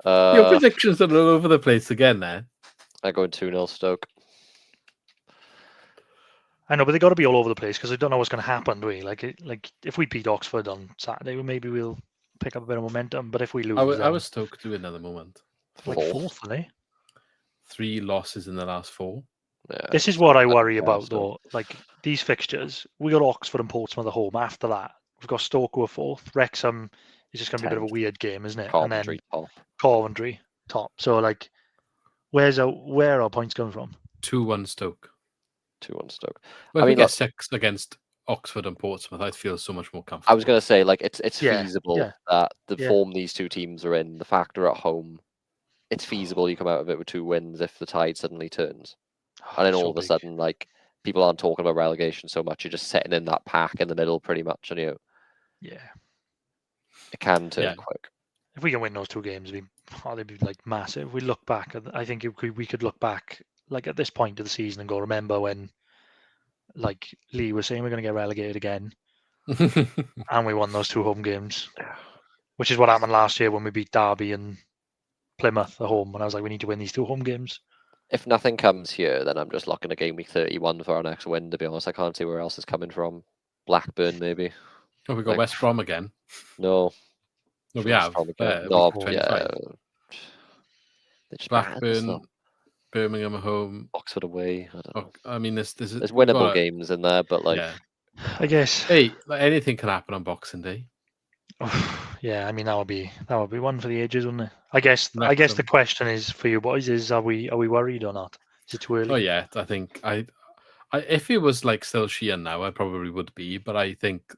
saying. Your predictions are all over the place again there. I go 2-0 Stoke. I know, but they got to be all over the place because I don't know what's going to happen, do we? Like if we beat Oxford on Saturday, maybe we'll pick up a bit of momentum. But if we lose, I was Stoke to another moment. like fourth, are they? 3 losses in the last 4. Yeah, This is what I worry yeah, about, so- though. Like these fixtures, we got Oxford and Portsmouth at home. After that, we've got Stoke who are fourth. Wrexham is just going to be a bit of a 10th. weird game, isn't it? Coventry And then top. Coventry top. So like, where are our points coming from? 2-1 Stoke. 2-1 Stoke. Well, if I we mean, get look, 6 against Oxford and Portsmouth, I'd feel so much more comfortable. I was going to say, like, it's Yeah, feasible yeah, that the yeah. form these two teams are in, the factor at home, it's feasible you come out of it with 2 wins if the tide suddenly turns. And then all So of a big. sudden, like, people aren't talking about relegation so much. You're just sitting in that pack in the middle pretty much, and Yeah. it can turn Yeah. quick. If we can win those 2 games, they'd be like massive. We look back, I think we could look back like at this point of the season and go, remember when like Lee was saying we're going to get relegated again, and we won those 2 home games, which is what happened last year when we beat Derby and Plymouth at home. And I was like, we need to win these 2 home games. If nothing comes here, then I'm just looking at game week 31 for our next win, to be honest. I can't see where else it's coming from. Blackburn, maybe. Oh, we got Like- West Brom again. No. No, we West have. Brom again. Week No, 25. yeah. They're just bad, Blackburn, so- Birmingham at home. Oxford away. I don't know. I mean, there's winnable games in there, but like, Yeah. I guess. Hey, like, anything can happen on Boxing Day. Yeah, I mean that would be one for the ages, wouldn't it? I guess the Wrexham. question is for you boys is are we worried or not? Is it too early? Oh yeah, I think I if it was like still Sheehan now, I probably would be, but I think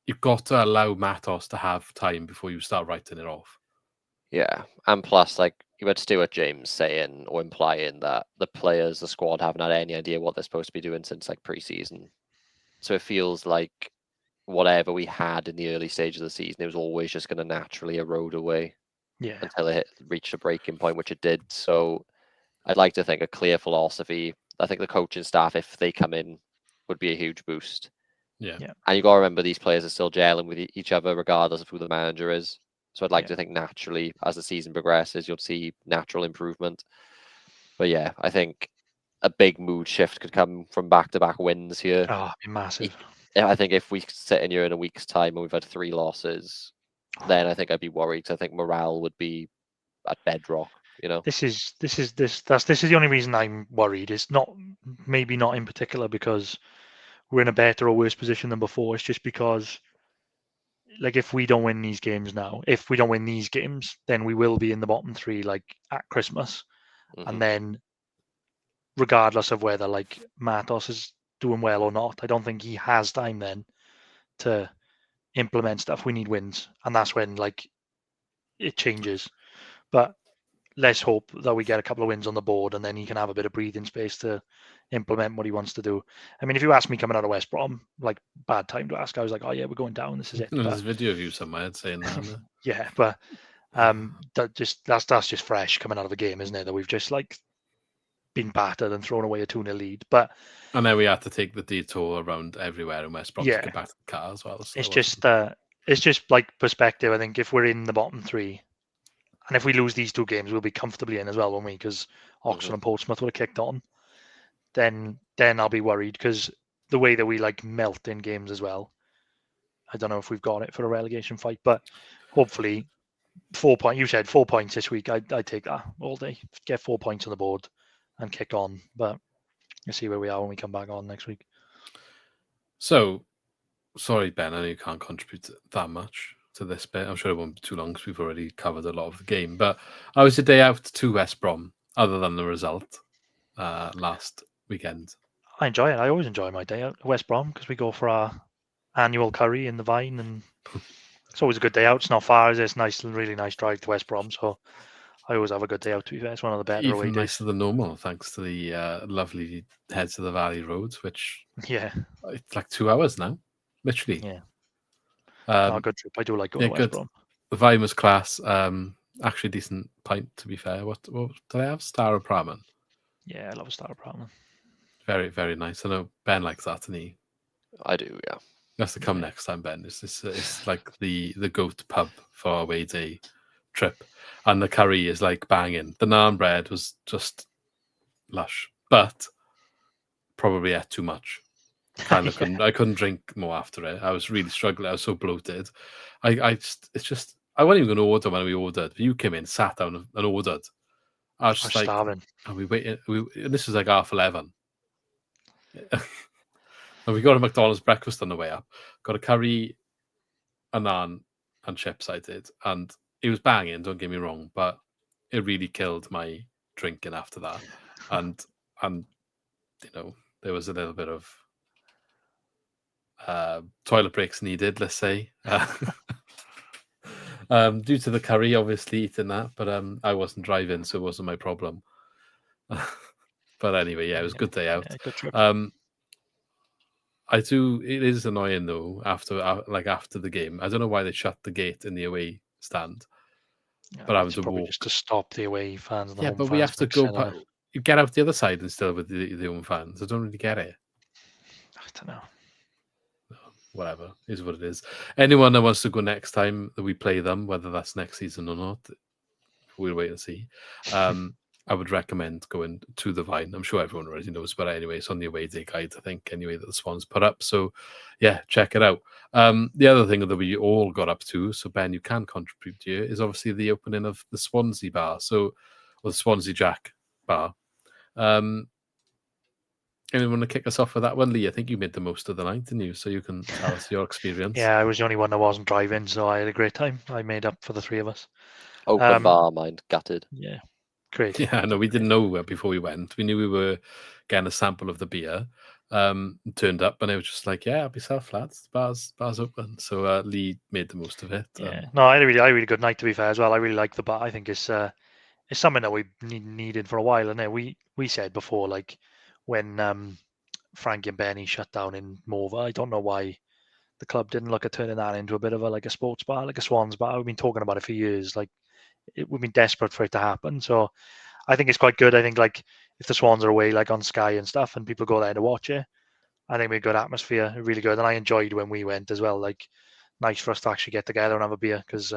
you've got to allow Matos to have time before you start writing it off. yeah. And plus, like, you had Stuart James saying or implying that the players, the squad, haven't had any idea what they're supposed to be doing since like pre-season. So it feels like whatever we had in the early stages of the season, it was always just going to naturally erode away Yeah. until it reached a breaking point, which it did. So I'd like to think a clear philosophy. I think the coaching staff, if they come in, would be a huge boost. Yeah. And you got to remember these players are still gelling with each other, regardless of who the manager is. So I'd like to think naturally, as the season progresses, you'll see natural improvement. But yeah, I think a big mood shift could come from back-to-back wins here. Oh, it'd be massive. I think if we sit in here in a week's time and we've had 3 losses, then I think I'd be worried. Because I think morale would be at bedrock. This is the only reason I'm worried. It's maybe not in particular because we're in a better or worse position than before. It's just because, like, if we don't win these games now, then we will be in the bottom 3 like at Christmas, and then regardless of whether like Matos is doing well or not, I don't think he has time then to implement stuff. We need wins, and that's when like it changes. But let's hope that we get a couple of wins on the board, and then he can have a bit of breathing space to implement what he wants to do. I mean, if you ask me coming out of West Brom, like, bad time to ask. I was like, oh yeah, we're going down. This is it. There's a video of you somewhere saying that. Yeah, but that's just fresh coming out of a game, isn't it? That we've just like been battered and thrown away a 2-0 lead. But and then we had to take the detour around everywhere in West Brom to get back to the car as well. So it's just like perspective. I think if we're in the bottom 3, and if we lose these 2 games, we'll be comfortably in as well, won't we? Because Oxford and Portsmouth would have kicked on. Then I'll be worried because the way that we like melt in games as well. I don't know if we've got it for a relegation fight, but hopefully 4 points. You said 4 points this week. I'd take that all day. Get 4 points on the board and kick on. But we'll see where we are when we come back on next week. So, sorry, Ben, I know you can't contribute that much. to this bit. I'm sure it won't be too long because we've already covered a lot of the game. But I was a day out to West Brom, other than the result last weekend. I enjoy it. I always enjoy my day out at West Brom because we go for our annual curry in the Vine, and it's always a good day out. It's not far, is it? It's nice, really nice drive to West Brom. So I always have a good day out. To be fair, it's one of the better away Even days. nicer than normal, thanks to the lovely Heads of the Valley roads, which it's like 2 hours now, literally. Yeah. Oh, good trip. I do like going to West Brom. The Vine was class. Actually, decent pint, to be fair. What did I have? Star of Pramen. Yeah, I love a Star of Pramen. Very, very nice. I know Ben likes that, and he. I do, yeah. He has to come next time, Ben. It's like the goat pub for our away day trip, and the curry is like banging. The naan bread was just lush, but probably ate too much. I couldn't drink more after it. I was really struggling. I was so bloated. I wasn't even going to order when we ordered. But you came in, sat down, and ordered. I was just like, starving. And we waited. And this was like 11:30. And we got a McDonald's breakfast on the way up. Got a curry, a naan, and chips. I did, and it was banging. Don't get me wrong, but it really killed my drinking after that. And there was a little bit of toilet breaks needed, let's say, due to the curry, obviously eating that. But I wasn't driving, so it wasn't my problem. But anyway, it was a good day out. Yeah, good trip. It is annoying though after the game. I don't know why they shut the gate in the away stand. But I was probably just to stop the away fans. And the home but fans we have to go. selling You get out the other side instead with the home fans. I don't really get it. I don't know. Whatever, is what it is. Anyone that wants to go next time that we play them, whether that's next season or not, we'll wait and see. I would recommend going to the Vine. I'm sure everyone already knows, but anyway, it's on the away day guide, I think, anyway, that the Swans put up. So, yeah, check it out. The other thing that we all got up to, so Ben, you can contribute to it, is obviously the opening of the Swansea bar, or the Swansea Jack bar. Anyone want to kick us off with that one, Lee? I think you made the most of the night, didn't you? So you can tell us your experience. Yeah, I was the only one that wasn't driving, so I had a great time. I made up for the three of us. Open bar, mind gutted. Yeah, great. Yeah, no, we didn't know before we went. We knew we were getting a sample of the beer. Turned up, and it was just like, yeah, help yourself, lads. Bar's open. So Lee made the most of it. Yeah, no, I had a really good night, to be fair, as well. I really like the bar. I think it's something that we needed for a while, and we said before, like when Frankie and Benny shut down in Morva, I don't know why the club didn't look at turning that into a bit of a sports bar, like a Swans bar. We've been talking about it for years. Like we've been desperate for it to happen. So I think it's quite good. I think like if the Swans are away, like on Sky and stuff, and people go there to watch it, I think we're a good atmosphere, really good. And I enjoyed when we went as well. Like nice for us to actually get together and have a beer because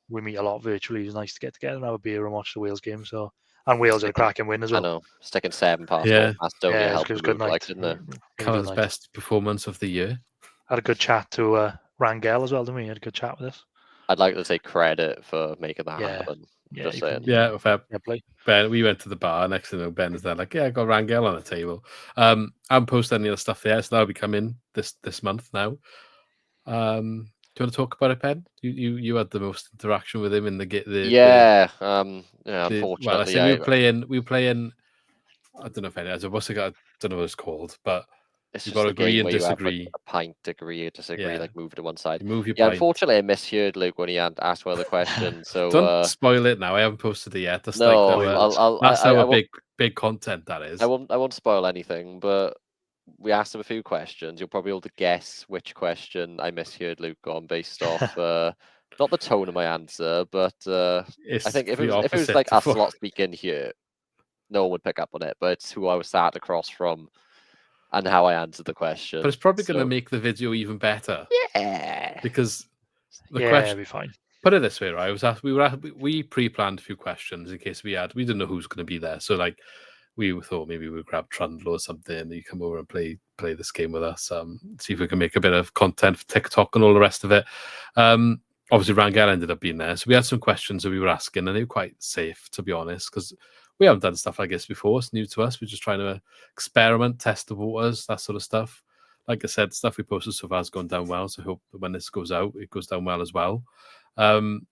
we meet a lot virtually. It was nice to get together and have a beer and watch the Wales game. So. And Wales had a cracking win as well. I know, sticking 7 past Macedonia helped. It was good night. Didn't it? Callum's best performance of the year. Had a good chat to Rangel as well, didn't we? Had a good chat with us. I'd like to say credit for making that happen. Yeah, just saying. Yeah, fair play. Ben, we went to the bar. Next thing you know, Ben is there like, I got Rangel on the table. I haven't posted any other stuff there, so that'll be coming this month now. Do you want to talk about it, Ben? You had the most interaction with him in the unfortunately, well, I say we were playing. I don't know if I don't know what it's called, but you've got to agree and disagree. A pint, agree, disagree, like move to one side. You move your pint. Unfortunately, I misheard Luke when he asked one of the questions. So don't spoil it now. I haven't posted it yet. That's that's our big content. That is. I won't spoil anything, but. We asked him a few questions. You'll probably be able to guess which question I misheard Luke on based off not the tone of my answer, but I think if it was like us lot speaking here, no one would pick up on it. But it's who I was sat across from and how I answered the question. But it's probably going to make the video even better. Yeah. Because the question will be fine. Put it this way, right? We pre-planned a few questions in case we didn't know who's going to be there. So like. We thought maybe we'd grab Trundle or something and you come over and play this game with us. See if we can make a bit of content for TikTok and all the rest of it. Obviously, Rangel ended up being there. So we had some questions that we were asking and they were quite safe, to be honest, because we haven't done stuff like this before. It's new to us. We're just trying to experiment, test the waters, that sort of stuff. like I said, stuff we posted so far has gone down well. So I hope that when this goes out, it goes down well as well. And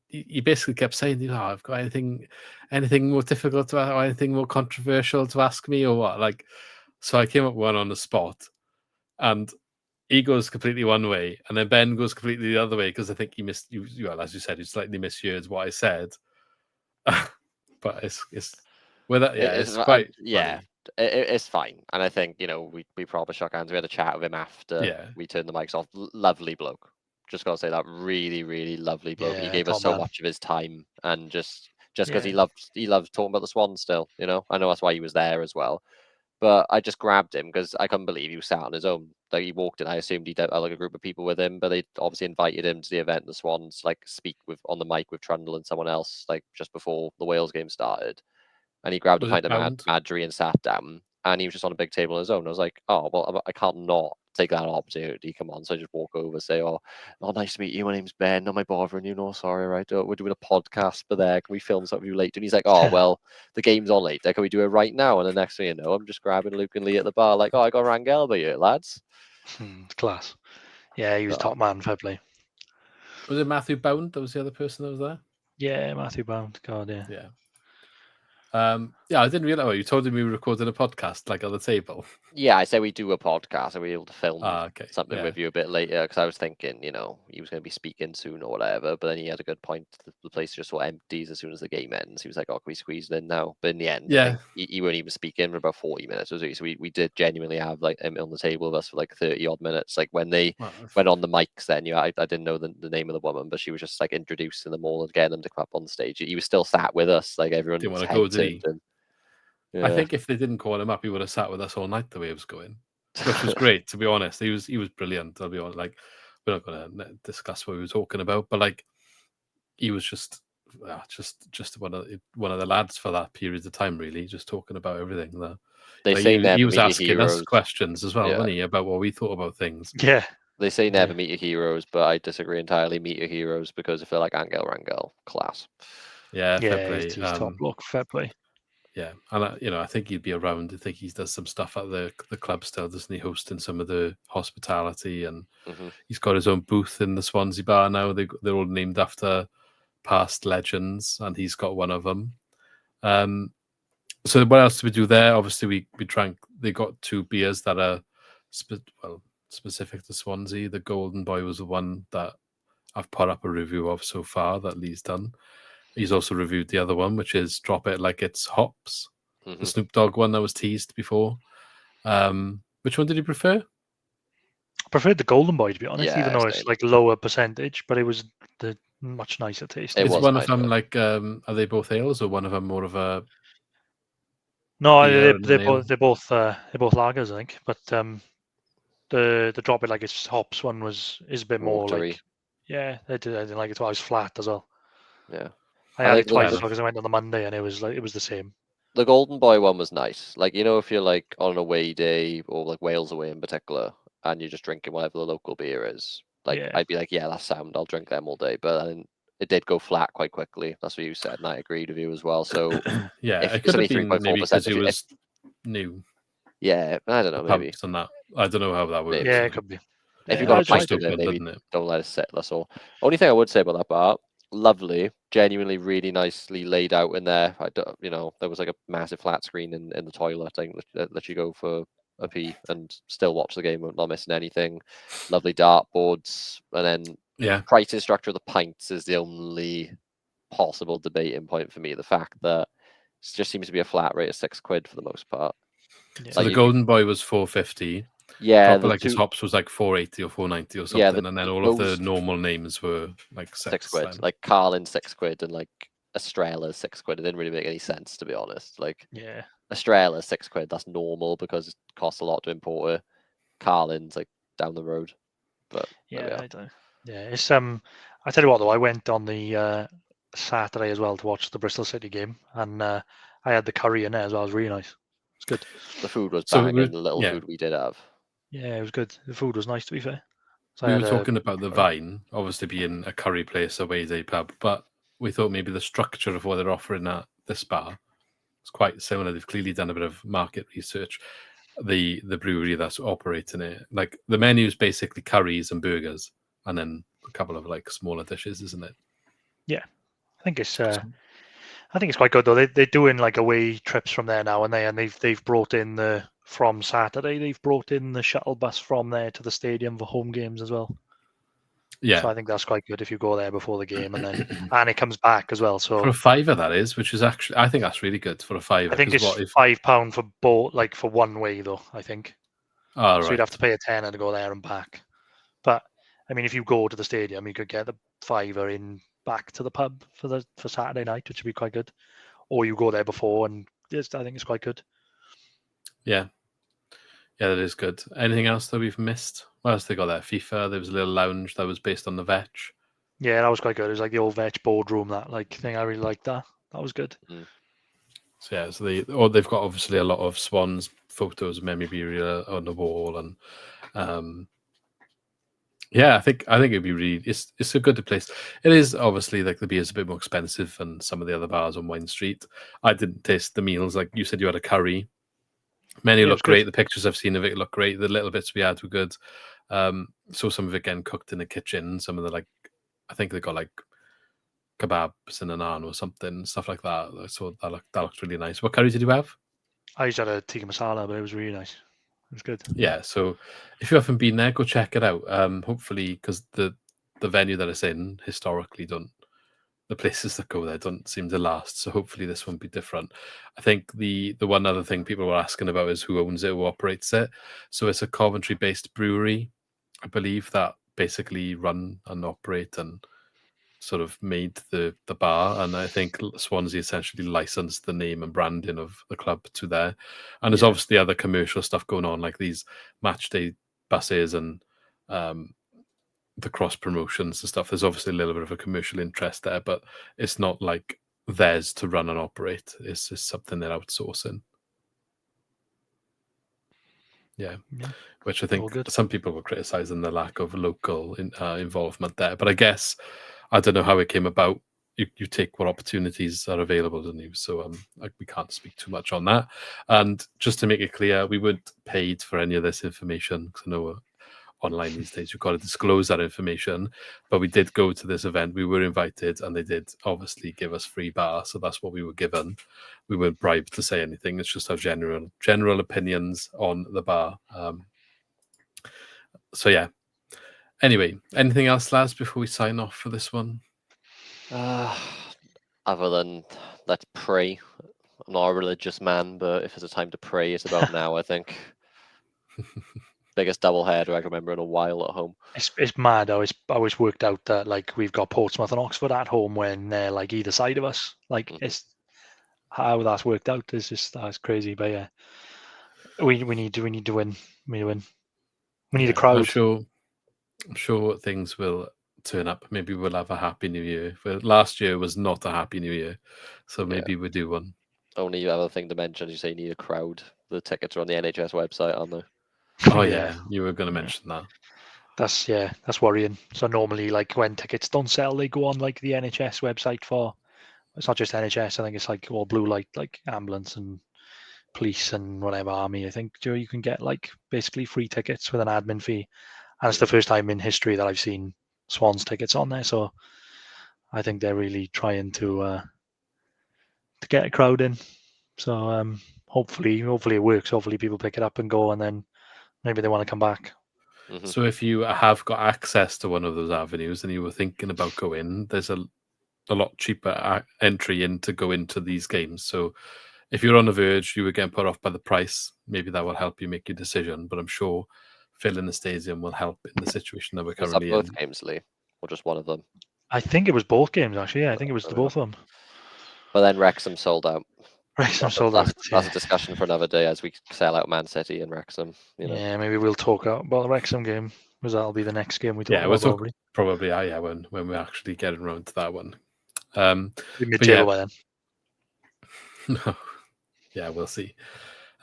he basically kept saying, I've got anything more difficult to ask, or anything more controversial to ask me, or what? Like, so I came up with one on the spot, and he goes completely one way, and then Ben goes completely the other way because I think he missed you. Well, as you said, he slightly misheard what I said. But it's with that, it's quite funny. It's fine, and I think we probably shook hands. We had a chat with him after we turned the mics off. Lovely bloke. Just gotta say that, really, really lovely bloke. He gave us so much of his time, and just because he loves talking about the Swans still. I know that's why he was there as well. But I just grabbed him because I couldn't believe he was sat on his own. Like, he walked in, I assumed he'd have like a group of people with him, but they obviously invited him to the event. The Swans speak on the mic with Trundle and someone else just before the Wales game started, and he grabbed a pint of Madry and sat down, and he was just on a big table on his own. I was like, oh well, I can't not take that opportunity. Come on, so I just walk over, say, oh, nice to meet you. My name's Ben. Not my bothering you. No, sorry, right? We're doing a podcast, but can we film something you later? And he's like, oh well, the game's on later. Can we do it right now? And the next thing you know, I'm just grabbing Luke and Lee at the bar, like, oh, I got Rangel by you, lads. Class. Yeah, he was top man. Fair play. Was it Matthew Bound that was the other person that was there? Yeah, Matthew Bound. God, yeah. Yeah. I didn't realize you told him we were recording a podcast like on the table. Yeah, I say we do a podcast and we're able to film something with you a bit later, because I was thinking, he was going to be speaking soon or whatever, but then he had a good point. The place just sort of empties as soon as the game ends. He was like, oh, can we squeeze it in now? But in the end, I think he won't even speak in for about 40 minutes. So we did genuinely have him on the table with us for 30 odd minutes. Like when they went on the mics, then I didn't know the name of the woman, but she was just introducing them all and getting them to come up on stage. He was still sat with us, everyone didn't want to go, did he? Yeah. I think if they didn't call him up, he would have sat with us all night the way it was going, which was great, to be honest. He was brilliant. I'll be honest. We're not going to discuss what we were talking about, but he was just one of the lads for that period of time, really, just talking about everything. He was asking us questions as well, wasn't he, about what we thought about things. Yeah. They say never meet your heroes, but I disagree entirely. Meet your heroes, because I feel like Angel Rangel, class. Yeah, fair play. He's top block, fair play. Yeah, and I think he'd be around. I think he does some stuff at the club still, doesn't he? Hosting some of the hospitality, and he's got his own booth in the Swansea bar now. They're all named after past legends, and he's got one of them. So what else did we do there? Obviously, we drank. They got 2 beers that are specific to Swansea. The Golden Boy was the one that I've put up a review of so far that Lee's done. He's also reviewed the other one, which is Drop It Like It's Hops, the Snoop Dogg one that was teased before. Which one did you prefer? I preferred the Golden Boy, to be honest, even though it's lower percentage, but it was the much nicer taste. Is one of them are they both ales, or one of them more of a? No, they're both lagers, I think. But the Drop It Like It's Hops one is a bit more watery. I didn't like it. So I was flat as well. Yeah. I had it twice because I went on the Monday and it was the same. The Golden Boy one was nice. If you're on an away day, or Wales away in particular, and you're just drinking whatever the local beer is, I'd be like, yeah, that's sound. I'll drink them all day. But then it did go flat quite quickly. That's what you said, and I agreed with you as well. So it could have been maybe because it was new. Yeah, I don't know. Maybe on that. I don't know how that works. Yeah, it could be. If you've got a pint of it, maybe don't let it sit. That's all. Only thing I would say about that bar, lovely, genuinely really nicely laid out in there. There was a massive flat screen in the toilet. I think let you go for a pee and still watch the game, not missing anything. Lovely dartboards, and then pricing structure of the pints is the only possible debating point for me. The fact that it just seems to be a flat rate of £6 for the most part. Yeah. So the Golden Boy was £4.50. Yeah, his hops was £4.80 or £4.90 or something, and then all of the normal names were £6. Like Carlin £6 and Estrella £6. It didn't really make any sense, to be honest. Estrella £6. That's normal because it costs a lot to import it. Carlin's down the road, but I don't. Yeah, it's I tell you what though, I went on the Saturday as well to watch the Bristol City game, and I had the curry in there as well. It was really nice. It's good. The food was banging. The little food we did have. Yeah, it was good. The food was nice, to be fair. So we were talking about the Vine, obviously being a curry place, away day pub, but we thought maybe the structure of what they're offering at this bar is quite similar. They've clearly done a bit of market research. the brewery that's operating it. Like the menu is basically curries and burgers, and then a couple of like smaller dishes, isn't it? Yeah, I think it's quite good though. They're doing like away trips from there now, and they've brought in from Saturday. They've brought in the shuttle bus from there to the stadium for home games as well. Yeah. So I think that's quite good if you go there before the game, and it comes back as well. So for a £5 that is, which is actually I think that's really good for a £5. I think it's £5 for both, like for one way though. I think. Oh, So right. you'd have to pay a tenner to go there and back. But I mean, if you go to the stadium, you could get the £5 in back to the pub for Saturday night, which would be quite good. Or you go there before, and I think it's quite good. Yeah, that is good. Anything else that we've missed? What else they got there? FIFA. There was a little lounge that was based on the Vetch. Yeah, that was quite good. It was like the old Vetch boardroom, that like thing. I really liked that. That was good. So yeah, so they've got obviously a lot of Swans photos, memorabilia on the wall, and yeah, I think it'd be really. It's a good place. It is obviously like the beer's a bit more expensive than some of the other bars on Wine Street. I didn't taste the meals. Like you said, you had a curry. Menu looked great. The pictures I've seen of it look great. The little bbits we had were good. So some of it getting cooked in the kitchen. Some of the I think they got like kebabs and a naan or something, stuff like that. So that looked really nice. What curry did you have? I just had a tikka masala, but it was really nice. It was good. Yeah. So if you haven't been there, go check it out. Hopefully, because the venue that it's in historically the places that go there don't seem to last. So hopefully this won't be different. I think the one other thing people were asking about is who owns it, who operates it. So it's a Coventry-based brewery, I believe, that basically run and operate and sort of made the bar. And I think Swansea essentially licensed the name and branding of the club to there. And there's obviously other commercial stuff going on, like these match day buses and the cross promotions and stuff. There's obviously a little bit of a commercial interest there, but it's not like theirs to run and operate. It's just something they're outsourcing. Yeah. Which I think some people were criticizing the lack of local involvement there. But I guess I don't know how it came about. You take what opportunities are available, don't you? So we can't speak too much on that. And just to make it clear, we weren't paid for any of this information, because I know online these days you've got to disclose that information, but we did go to this event. We were invited, and they did obviously give us free bar, so that's what we were given. We weren't bribed to say anything. It's just our general opinions on the bar. So yeah, anyway, anything else, lads, before we sign off for this one? Other than let's pray. I'm not a religious man, but if there's a time to pray, it's about now, I think. Biggest doubleheader I can remember in a while at home. It's mad. I always worked out that like we've got Portsmouth and Oxford at home when they're like either side of us. Like it's how that's worked out is just that's crazy. But yeah, we need to win. We need a crowd. I'm sure things will turn up. Maybe we'll have a happy new year. But last year was not a happy new year, so maybe we'll do one. Only other thing to mention, you say you need a crowd. The tickets are on the NHS website, aren't they? Oh yeah, you were going to mention that. That's worrying. So normally, like when tickets don't sell, they go on like the NHS website for. It's not just NHS. I think it's like all blue light, like ambulance and police and whatever army. I think you can get like basically free tickets with an admin fee, and it's the first time in history that I've seen Swans tickets on there. So I think they're really trying to get a crowd in. So hopefully it works. Hopefully people pick it up and go, and then maybe they want to come back. So if you have got access to one of those avenues and you were thinking about going, there's a lot cheaper entry in to go into these games. So if you're on the verge, you were getting put off by the price, maybe that will help you make your decision. But I'm sure filling the stadium will help in the situation that we're currently in. Both games, Lee, or just one of them? I think it was both games, actually. Yeah, I think it was the both of them. But then Wrexham sold out. Wrexham sold out. That's a discussion for another day as we sell out Man City and Wrexham. Yeah, maybe we'll talk about the Wrexham game, because that'll be the next game we talk about. We'll talk probably when we're actually getting around to that one. Mid-table by then. No. Yeah, we'll see.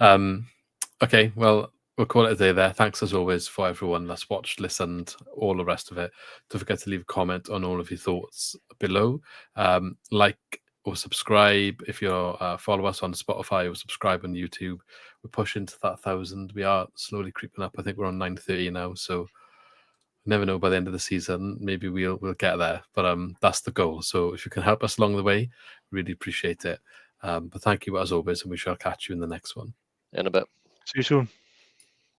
Okay, well, we'll call it a day there. Thanks as always for everyone that's watched, listened, all the rest of it. Don't forget to leave a comment on all of your thoughts below. Like or subscribe. If you're follow us on Spotify or subscribe on YouTube, we're pushing to that 1,000. We are slowly creeping up. I think we're on 930 now, so never know, by the end of the season maybe we'll get there, but that's the goal. So if you can help us along the way, really appreciate it. But thank you as always, and we shall catch you in the next one. In a bit. See you soon.